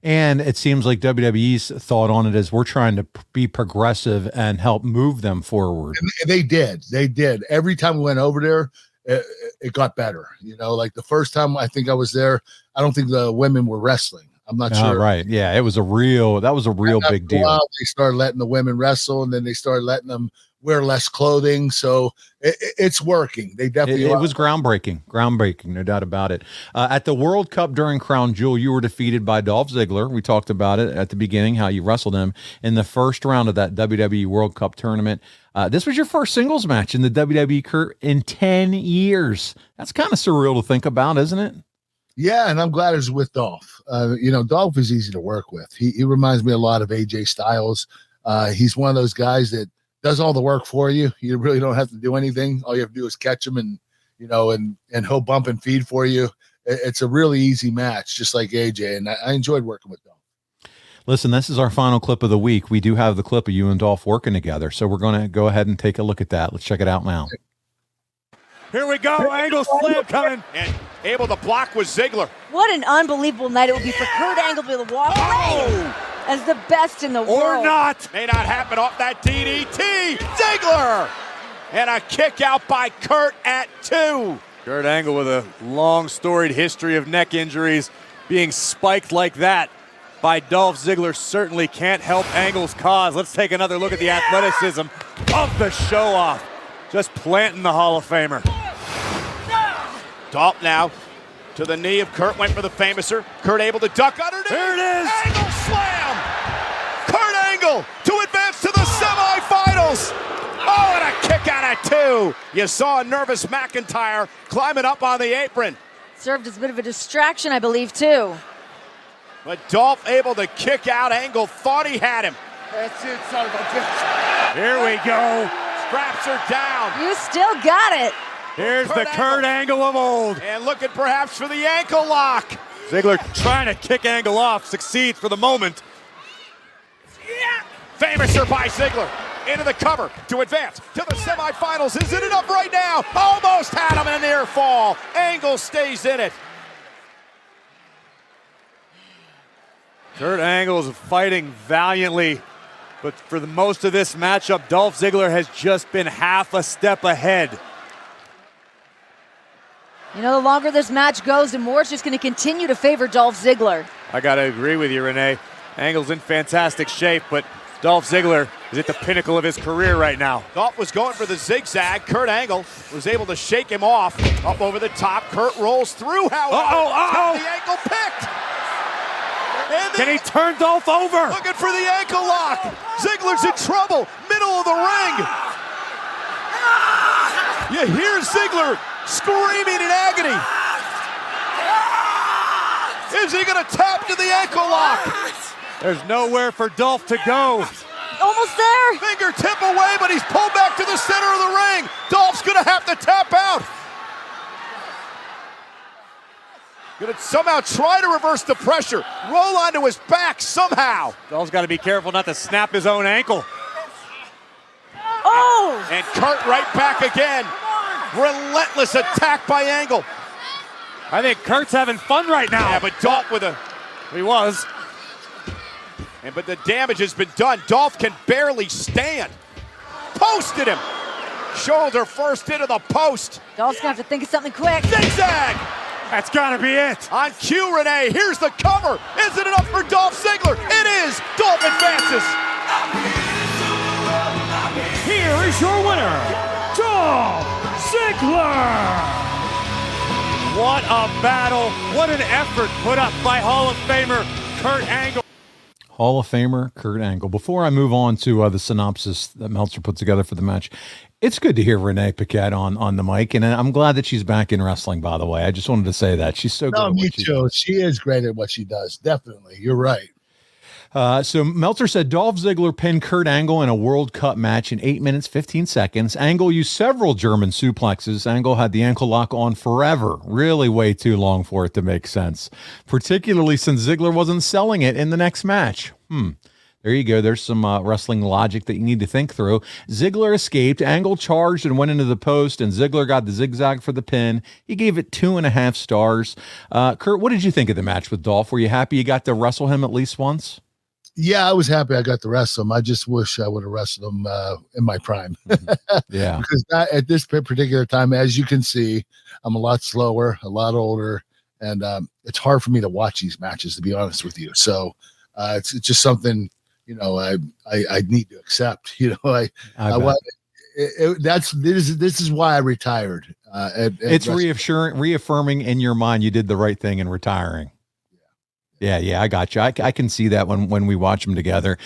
And it seems like WWE's thought on it is we're trying to be progressive and help move them forward. And they did. Every time we went over there, it got better. Like the first time I think I was there, I don't think the women were wrestling. I'm not sure. Right. Yeah. That was a real big deal. They started letting the women wrestle, and then they started letting them wear less clothing. So it's working. They definitely. It was groundbreaking. No doubt about it. At the World Cup during Crown Jewel, you were defeated by Dolph Ziggler. We talked about it at the beginning, how you wrestled him in the first round of that WWE World Cup tournament. This was your first singles match in the WWE in 10 years. That's kind of surreal to think about, isn't it? Yeah, and I'm glad it was with Dolph. Dolph is easy to work with. He reminds me a lot of AJ Styles. He's one of those guys that does all the work for you. You really don't have to do anything. All you have to do is catch him, and he'll bump and feed for you. It's a really easy match, just like AJ, and I enjoyed working with Dolph. Listen, this is our final clip of the week. We do have the clip of you and Dolph working together, so we're going to go ahead and take a look at that. Let's check it out now. Here we go. Angle slam coming. And able to block with Ziggler. What an unbelievable night it would be for Kurt Angle to be able to walk away as the best in the world. Or not. May not happen off that DDT. Ziggler. And a kick out by Kurt at 2. Kurt Angle with a long storied history of neck injuries. Being spiked like that by Dolph Ziggler certainly can't help Angle's cause. Let's take another look at the athleticism of the show-off. Just planting the Hall of Famer. Dolph now to the knee of Kurt, went for the famouser. Kurt able to duck underneath. Here it is. Angle slam. Kurt Angle to advance to the semifinals. Oh, and a kick out at 2. You saw a nervous McIntyre climbing up on the apron. Served as a bit of a distraction, I believe, too. But Dolph able to kick out. Angle thought he had him. That's it, son of a bitch. Here we go. Straps are down. You still got it. Here's the Kurt Angle of old. And looking perhaps for the ankle lock. Ziggler trying to kick Angle off. Succeeds for the moment. Famouser by Ziggler. Into the cover to advance to the semifinals. Is it enough right now? Almost had him in a near fall. Angle stays in it. Kurt Angle is fighting valiantly, but for the most of this matchup, Dolph Ziggler has just been half a step ahead. You know, the longer this match goes, the more it's just going to continue to favor Dolph Ziggler. I got to agree with you, Renee. Angle's in fantastic shape, but Dolph Ziggler is at the pinnacle of his career right now. Dolph was going for the zigzag. Kurt Angle was able to shake him off. Up over the top. Kurt rolls through, however. The ankle picked. Can he turn Dolph over? Looking for the ankle lock. Ziggler's in trouble. Middle of the ring. You hear Ziggler screaming in agony. Is he going to tap to the ankle lock? There's nowhere for Dolph to go. Almost there. Fingertip away, but he's pulled back to the center of the ring. Dolph's going to have to tap out. Going to somehow try to reverse the pressure. Roll onto his back somehow. Dolph's got to be careful not to snap his own ankle. Oh! And Kurt right back again. Relentless attack by Angle. I think Kurt's having fun right now. Yeah, but Dolph with a... He was. But the damage has been done. Dolph can barely stand. Posted him. Shoulder first into the post. Dolph's going to have to think of something quick. Zigzag! That's got to be it. On cue, Renee. Here's the cover. Is it enough for Dolph Ziggler? It is. Dolph advances. Here is your winner, Dolph Ziggler. What a battle. What an effort put up by Hall of Famer Kurt Angle. Hall of Famer Kurt Angle. Before I move on to the synopsis that Meltzer put together for the match, it's good to hear Renee Paquette on the mic, and I'm glad that she's back in wrestling, by the way. I just wanted to say that. She's so good. No, me too. She is great at what she does. Definitely. You're right. So Meltzer said Dolph Ziggler pinned Kurt Angle in a World Cup match in 8 minutes, 15 seconds. Angle used several German suplexes. Angle had the ankle lock on forever. Really way too long for it to make sense, particularly since Ziggler wasn't selling it in the next match. There you go. There's some wrestling logic that you need to think through. Ziggler escaped. Angle charged and went into the post, and Ziggler got the zigzag for the pin. He gave it 2.5 stars. Kurt, what did you think of the match with Dolph? Were you happy you got to wrestle him at least once? Yeah, I was happy I got to wrestle him. I just wish I would have wrestled him in my prime. Yeah. Because at this particular time, as you can see, I'm a lot slower, a lot older, and it's hard for me to watch these matches, to be honest with you. So it's just something, I need to accept. This is why I retired. It's reaffirming in your mind you did the right thing in retiring. Yeah, I got you. I can see that when we watch them together.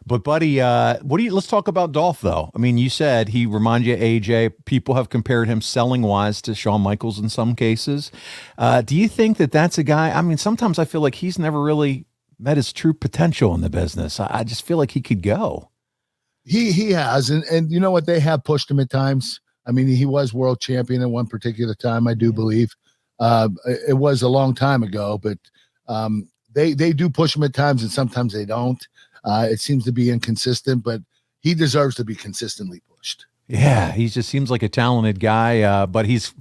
But buddy, let's talk about Dolph though. I mean, you said he reminds you of AJ. People have compared him selling wise to Shawn Michaels in some cases. Do you think that that's a guy? I mean, sometimes I feel like he's never really met his true potential in the business. I just feel like he could go. He has, and you know what? They have pushed him at times. I mean, he was world champion at one particular time, I do believe. It was a long time ago, but they do push him at times, and sometimes they don't. It seems to be inconsistent, but he deserves to be consistently pushed. Yeah, he just seems like a talented guy, but he's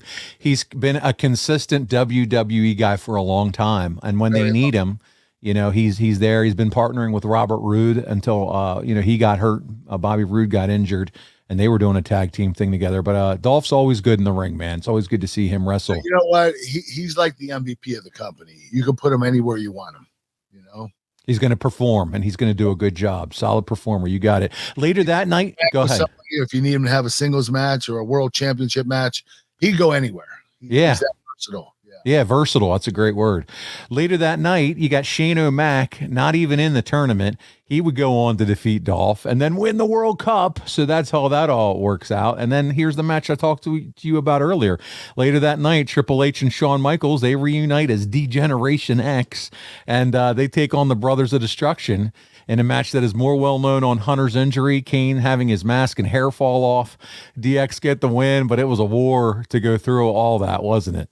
been a consistent WWE guy for a long time, and when they need him, you know, he's there. He's been partnering with Robert Roode until you know, he got hurt. Bobby Roode got injured, and they were doing a tag team thing together. But Dolph's always good in the ring, man. It's always good to see him wrestle. You know what? He's like the MVP of the company. You can put him anywhere you want him. You know, he's going to perform, and he's going to do a good job. Solid performer. You got it. Later that night, go ahead. If you need him to have a singles match or a world championship match, he'd go anywhere. He's that versatile. Yeah, versatile. That's a great word. Later that night, you got Shane O'Mac, not even in the tournament. He would go on to defeat Dolph and then win the World Cup. So that's how that all works out. And then here's the match I talked to you about earlier. Later that night, Triple H and Shawn Michaels, they reunite as D-Generation X, and they take on the Brothers of Destruction in a match that is more well-known on Hunter's injury, Kane having his mask and hair fall off. DX get the win, but it was a war to go through all that, wasn't it?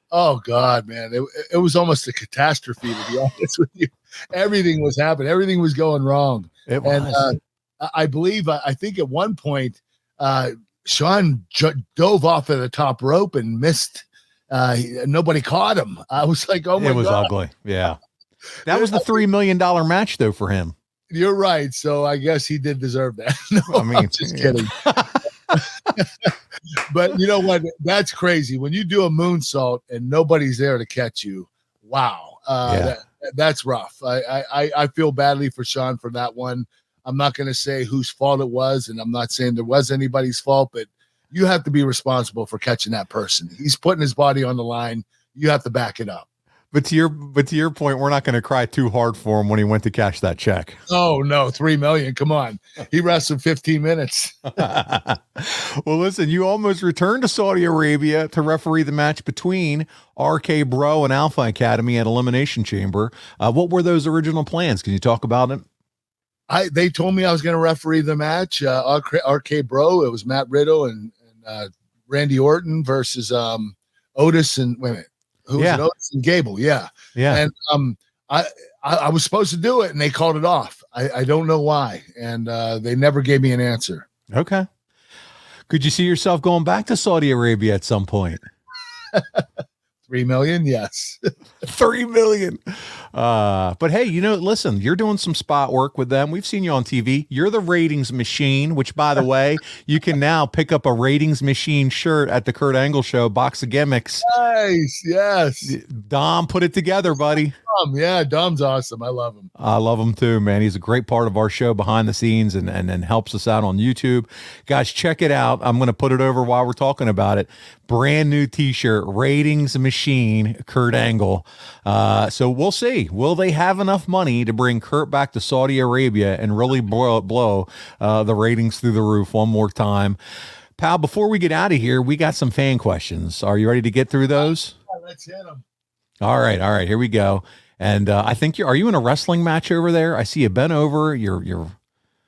Oh God, man. It was almost a catastrophe, to be honest with you. Everything was happening. Everything was going wrong. It was. And I think at one point, Sean dove off of the top rope and missed. Nobody caught him. I was like, oh my God. It was ugly. Yeah. That was the $3 million match though for him. You're right. So I guess he did deserve that. No, I mean, I'm just kidding. But you know what? That's crazy. When you do a moonsault and nobody's there to catch you, wow. That's rough. I feel badly for Sean for that one. I'm not going to say whose fault it was, and I'm not saying there was anybody's fault, but you have to be responsible for catching that person. He's putting his body on the line. You have to back it up. But to your point, we're not going to cry too hard for him when he went to cash that check. Oh no, $3 million. Come on. He wrestled 15 minutes. Well, listen, you almost returned to Saudi Arabia to referee the match between RK Bro and Alpha Academy at Elimination Chamber. What were those original plans? Can you talk about it? They told me I was going to referee the match. RK Bro, it was Matt Riddle and Randy Orton versus Otis and wait a minute. Who was it? Otis and Gable. Yeah. And I was supposed to do it, and they called it off. I don't know why, and they never gave me an answer. Okay. Could you see yourself going back to Saudi Arabia at some point? $3 million, yes. $3 million. But hey, you know, listen, you're doing some spot work with them. We've seen you on TV. You're the ratings machine, which, by the way, you can now pick up a ratings machine shirt at the Kurt Angle Show, box of gimmicks. Nice, yes. Dom put it together, buddy. Dom's awesome. I love him. I love him too, man. He's a great part of our show behind the scenes and helps us out on YouTube. Guys, check it out. I'm going to put it over while we're talking about it. Brand new t-shirt, ratings machine, Kurt Angle. So we'll see. Will they have enough money to bring Kurt back to Saudi Arabia and really blow the ratings through the roof one more time? Pal, before we get out of here, we got some fan questions. Are you ready to get through those? Let's hit them. All right. Here we go. And I think are you in a wrestling match over there? I see you bent over. You're.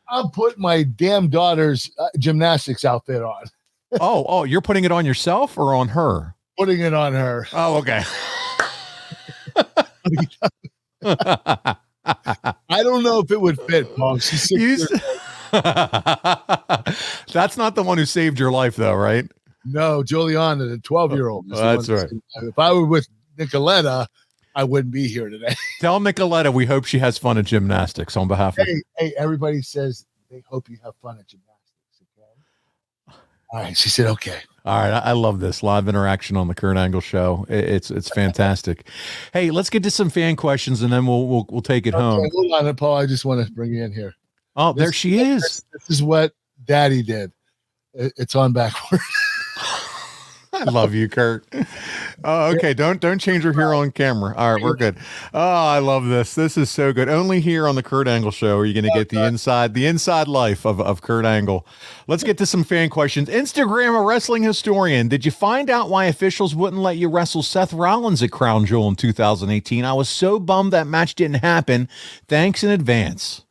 I'm putting my damn daughter's gymnastics outfit on. Oh, you're putting it on yourself or on her? Putting it on her. Oh, okay. I don't know if it would fit, Paul. She's 6 years old. That's not the one who saved your life, though, right? No, Juliana, the 12-year-old. That's right. If I were with Nicoletta, I wouldn't be here today. Tell Nicoletta we hope she has fun at gymnastics on behalf of. Hey, everybody says they hope you have fun at gymnastics. Okay. All right. She said, okay. All right. I love this live interaction on the Kurt Angle Show. It's fantastic. Hey, let's get to some fan questions and then we'll take it home. Hold on, Paul. I just want to bring you in here. Oh, there she is. This is what Daddy did. It's on backward. I love you, Kurt. Oh, okay. Don't change her here on camera. All right, we're good. Oh, I love this. This is so good. Only here on the Kurt Angle Show are you going to get the inside life of Kurt Angle. Let's get to some fan questions. Instagram, a wrestling historian. Did you find out why officials wouldn't let you wrestle Seth Rollins at Crown Jewel in 2018? I was so bummed that match didn't happen. Thanks in advance.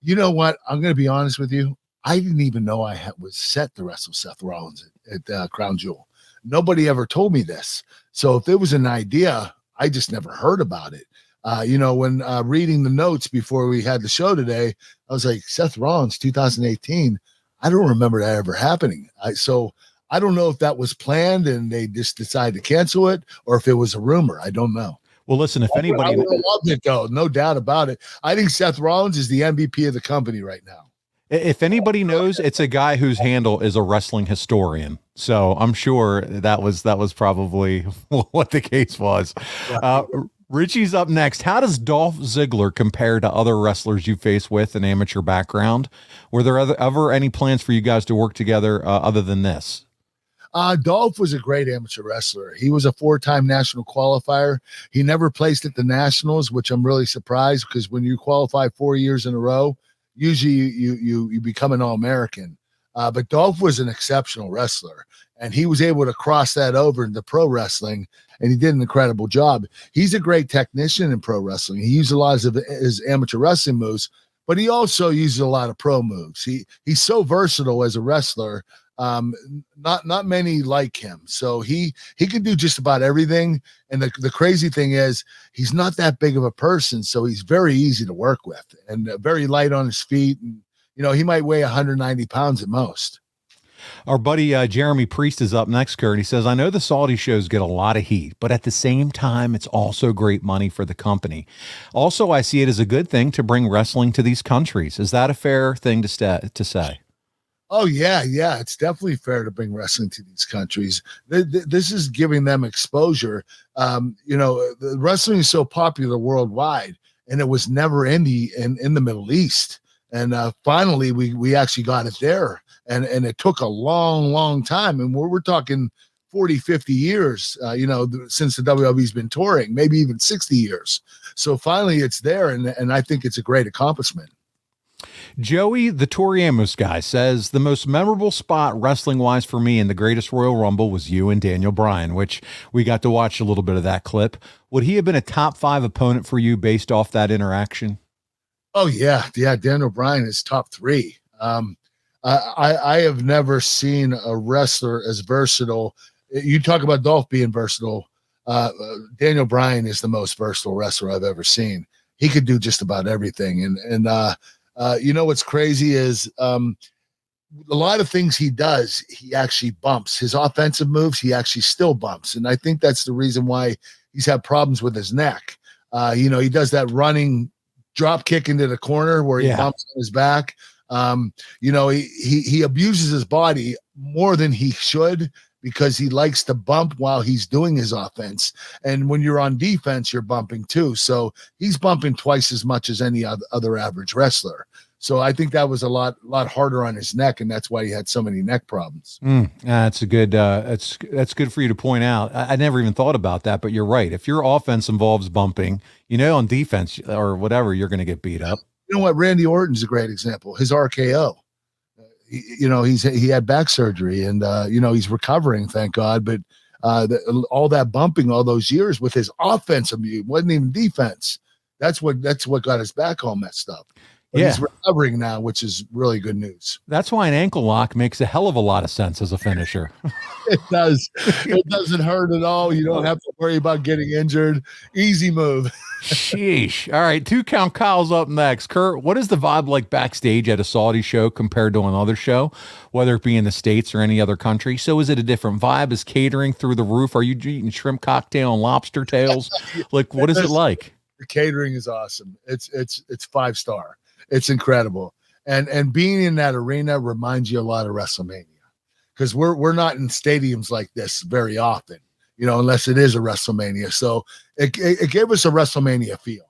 You know what? I'm going to be honest with you. I didn't even know was set to wrestle Seth Rollins at Crown Jewel. Nobody ever told me this. So if it was an idea, I just never heard about it. When reading the notes before we had the show today, I was like, Seth Rollins, 2018. I don't remember that ever happening. So I don't know if that was planned and they just decided to cancel it, or if it was a rumor. I don't know. Well, listen, if anybody, I love it though, no doubt about it. I think Seth Rollins is the MVP of the company right now. if anybody knows, it's a guy whose handle is a wrestling historian. So I'm sure that was probably what the case was. Richie's up next. How does Dolph Ziggler compare to other wrestlers you face with an amateur background? Were there ever any plans for you guys to work together other than this? Dolph was a great amateur wrestler. He was a 4-time national qualifier. He never placed at the nationals, which I'm really surprised, because when you qualify 4 years in a row, usually you become an All-American. But Dolph was an exceptional wrestler, and he was able to cross that over into pro wrestling, and he did an incredible job. He's a great technician in pro wrestling. He used a lot of his amateur wrestling moves, but he also uses a lot of pro moves. He's so versatile as a wrestler. Not many like him. So he can do just about everything. And the crazy thing is he's not that big of a person. So he's very easy to work with and very light on his feet. And, he might weigh 190 pounds at most. Our buddy Jeremy Priest is up next, Kurt. He says, I know the Saudi shows get a lot of heat, but at the same time, it's also great money for the company. Also, I see it as a good thing to bring wrestling to these countries. Is that a fair thing to say? Oh, yeah. It's definitely fair to bring wrestling to these countries. This is giving them exposure. The wrestling is so popular worldwide, and it was never in the Middle East. And finally, we actually got it there. And it took a long, long time. And we're talking 40, 50 years, since the WWE's been touring, maybe even 60 years. So finally, it's there. And I think it's a great accomplishment. Joey, the Tori Amos guy, says the most memorable spot wrestling-wise for me in the greatest Royal Rumble was you and Daniel Bryan, which we got to watch a little bit of that clip. Would he have been a top 5 opponent for you based off that interaction? Oh, yeah. Daniel Bryan is top 3. I have never seen a wrestler as versatile. You talk about Dolph being versatile. Daniel Bryan is the most versatile wrestler I've ever seen. He could do just about everything. And what's crazy is a lot of things he does, he actually bumps. His offensive moves, he actually still bumps. And I think that's the reason why he's had problems with his neck. He does that running drop kick into the corner where he bumps on his back. He abuses his body more than he should, because he likes to bump while he's doing his offense. And when you're on defense, you're bumping too. So he's bumping twice as much as any other average wrestler. So I think that was a lot harder on his neck, and that's why he had so many neck problems. That's a good. That's good for you to point out. I never even thought about that, but you're right. If your offense involves bumping, on defense or whatever, you're going to get beat up. You know what? Randy Orton's a great example. His RKO. He had back surgery, and he's recovering, thank God. But all that bumping all those years with his offensive move wasn't even defense. That's what got his back all messed up. But he's recovering now, which is really good news. That's why an ankle lock makes a hell of a lot of sense as a finisher. It does. It doesn't hurt at all. You don't have to worry about getting injured. Easy move. Sheesh. All right, 2 Count Kyle's up next. Kurt, what is the vibe like backstage at a Saudi show compared to another show, whether it be in the States or any other country? So is it a different vibe? Is catering through the roof? Are you eating shrimp cocktail and lobster tails? Like, what is it like? The catering is awesome. It's 5-star. It's incredible. And being in that arena reminds you a lot of WrestleMania, because we're not in stadiums like this very often, unless it is a WrestleMania. So it gave us a WrestleMania feel.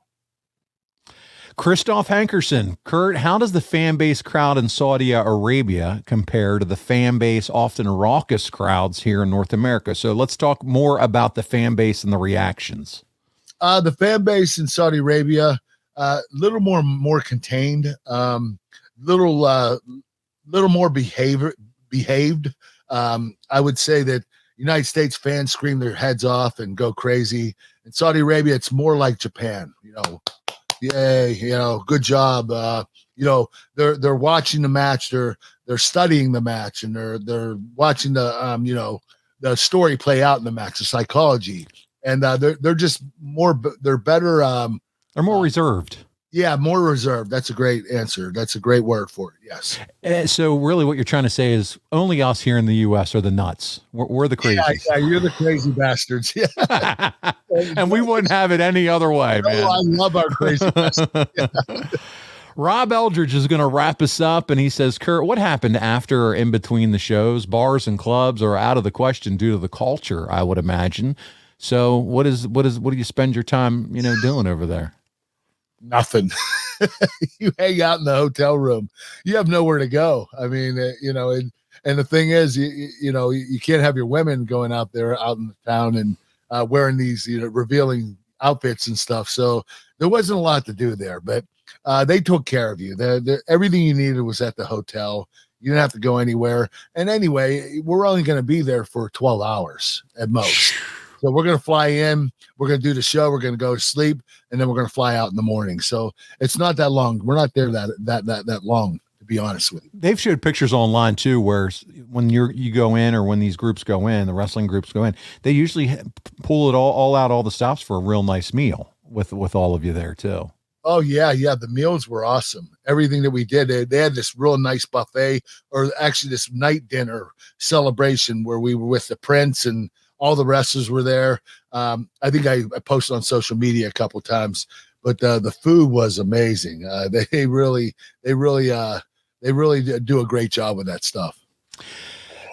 Christoph Hankerson, Kurt, how does the fan base crowd in Saudi Arabia compare to the fan base, often raucous crowds here in North America? So let's talk more about the fan base and the reactions. The fan base in Saudi Arabia, little more contained, little more behaved. I would say that United States fans scream their heads off and go crazy. In Saudi Arabia, it's more like Japan. Yay, good job. They're watching the match, they're studying the match, and they're watching the the story play out in the match, the psychology. And they're just they're better. They're more reserved. Yeah, more reserved. That's a great answer. That's a great word for it. Yes. So really what you're trying to say is only us here in the U.S. are the nuts. We're the crazies. Yeah, you're the crazy bastards. Yeah. And we wouldn't have it any other way, man. I love our crazy bastards. Yeah. Rob Eldridge is going to wrap us up, and he says, Kurt, what happened after or in between the shows? Bars and clubs are out of the question due to the culture, I would imagine. So what do you spend your time, doing over there? Nothing. You hang out in the hotel room. You have nowhere to go. I mean, and the thing is, you can't have your women going out there out in the town and wearing these, revealing outfits and stuff. So there wasn't a lot to do there, but they took care of you. Everything you needed was at the hotel. You didn't have to go anywhere. And anyway, we're only going to be there for 12 hours at most. So we're going to fly in, we're going to do the show, we're going to go to sleep, and then we're going to fly out in the morning. So it's not that long. We're not there that long, to be honest with you. They've showed pictures online too, where when you go in, or when these groups go in, the wrestling groups go in, they usually pull it all out, all the stops for a real nice meal with all of you there too. Oh yeah. The meals were awesome. Everything that we did, they had this real nice buffet, or actually this night dinner celebration where we were with the Prince and all the wrestlers were there. I think I posted on social media a couple of times, but the food was amazing. They really do a great job with that stuff.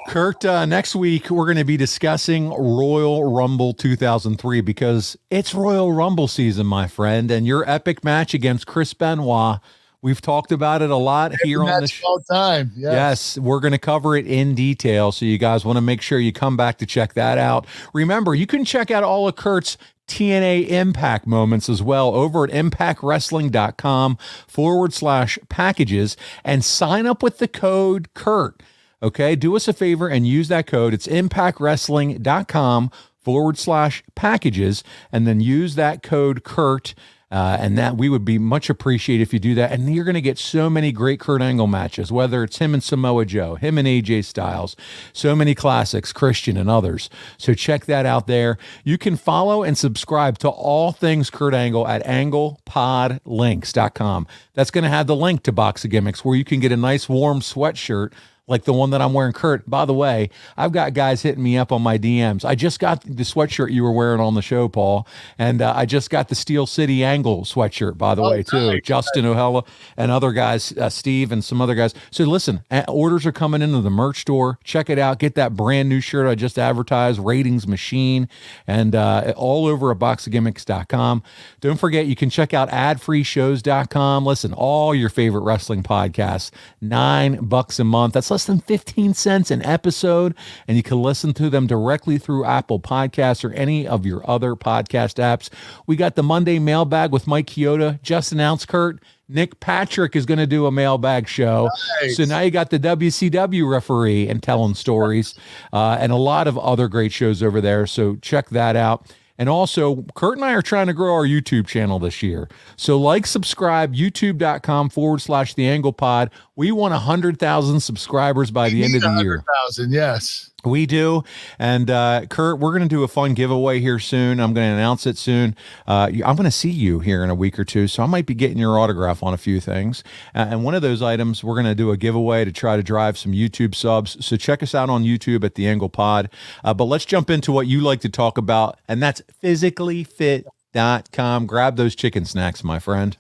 Kurt, next week we're going to be discussing Royal Rumble 2003 because it's Royal Rumble season, my friend, and your epic match against Chris Benoit. We've talked about it a lot here on the show. All time. Yes, we're going to cover it in detail. So you guys want to make sure you come back to check that out. Remember, you can check out all of Kurt's TNA Impact moments as well over at impactwrestling.com/packages and sign up with the code Kurt. Okay, do us a favor and use that code. It's impactwrestling.com/packages, and then use that code Kurt. And that we would be much appreciated if you do that. And you're going to get so many great Kurt Angle matches, whether it's him and Samoa Joe, him and AJ Styles, so many classics, Christian and others. So check that out there. You can follow and subscribe to all things Kurt Angle at anglepodlinks.com. That's going to have the link to Box of Gimmicks where you can get a nice warm sweatshirt like the one that I'm wearing. Kurt, by the way, I've got guys hitting me up on my DMs. I just got the sweatshirt you were wearing on the show, Paul, and I just got the Steel City Angle sweatshirt, by the way, too. Nice. Justin O'Hella and other guys, Steve and some other guys. So listen, orders are coming into the merch store. Check it out. Get that brand new shirt I just advertised, Ratings Machine, and all over at boxofgimmicks.com. Don't forget, you can check out adfreeshows.com. Listen, all your favorite wrestling podcasts, $9 a month. That's less than 15 cents an episode, and you can listen to them directly through Apple Podcasts or any of your other podcast apps. We got the Monday mailbag with Mike Chioda just announced. Kurt, Nick Patrick is going to do a mailbag show. Nice. So now you got the WCW referee and telling stories, and a lot of other great shows over there. So check that out. And also, Kurt and I are trying to grow our YouTube channel this year. So subscribe, youtube.com/The Angle Pod. We want 100,000 subscribers by the end of the year. 100,000, yes. We do. And Kurt, we're going to do a fun giveaway here soon. I'm going to announce it soon. I'm going to see you here in a week or two, so I might be getting your autograph on a few things. And one of those items, we're going to do a giveaway to try to drive some YouTube subs. So check us out on YouTube at The Angle Pod. But let's jump into what you like to talk about, and that's physicallyfit.com. Grab those chicken snacks, my friend.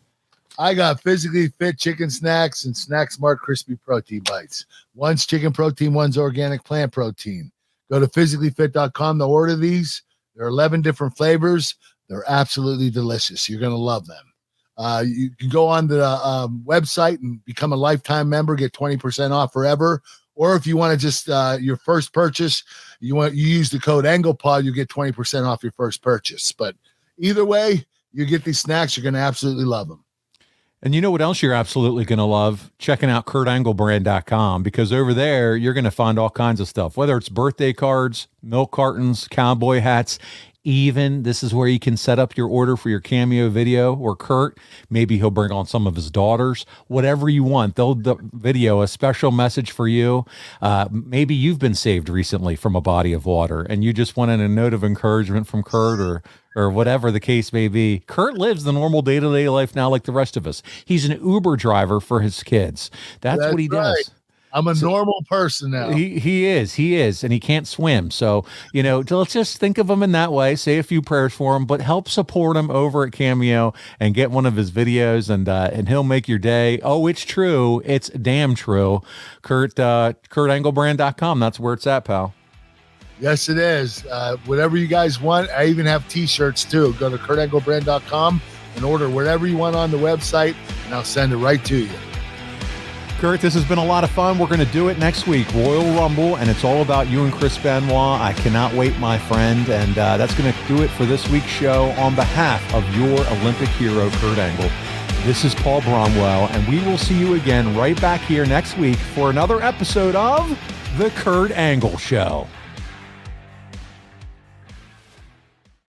I got Physically Fit chicken snacks and Snack Smart crispy protein bites. One's chicken protein, one's organic plant protein. Go to physicallyfit.com to order these. There are 11 different flavors. They're absolutely delicious. You're going to love them. You can go on the website and become a lifetime member, get 20% off forever. Or if you want to just your first purchase, you use the code AnglePod, you get 20% off your first purchase. But either way, you get these snacks, you're going to absolutely love them. And you know what else you're absolutely going to love? Checking out KurtAngleBrand.com, because over there, you're going to find all kinds of stuff, whether it's birthday cards, milk cartons, cowboy hats, even. This is where you can set up your order for your Cameo video, or Kurt, maybe he'll bring on some of his daughters, whatever you want. They'll video a special message for you. Maybe you've been saved recently from a body of water and you just wanted a note of encouragement from Kurt, or whatever the case may be. Kurt lives the normal day-to-day life now like the rest of us. He's an Uber driver for his kids. That's what he does. I'm a normal person now. He is, and he can't swim. So, let's just think of him in that way, say a few prayers for him, but help support him over at Cameo and get one of his videos, and he'll make your day. Oh, it's true. It's damn true. KurtAnglebrand.com. That's where it's at, pal. Yes, it is. Whatever you guys want. I even have t-shirts too. Go to KurtAnglebrand.com and order whatever you want on the website, and I'll send it right to you. Kurt, this has been a lot of fun. We're going to do it next week, Royal Rumble, and it's all about you and Chris Benoit. I cannot wait, my friend, and that's going to do it for this week's show. On behalf of your Olympic hero, Kurt Angle, this is Paul Bromwell, and we will see you again right back here next week for another episode of The Kurt Angle Show.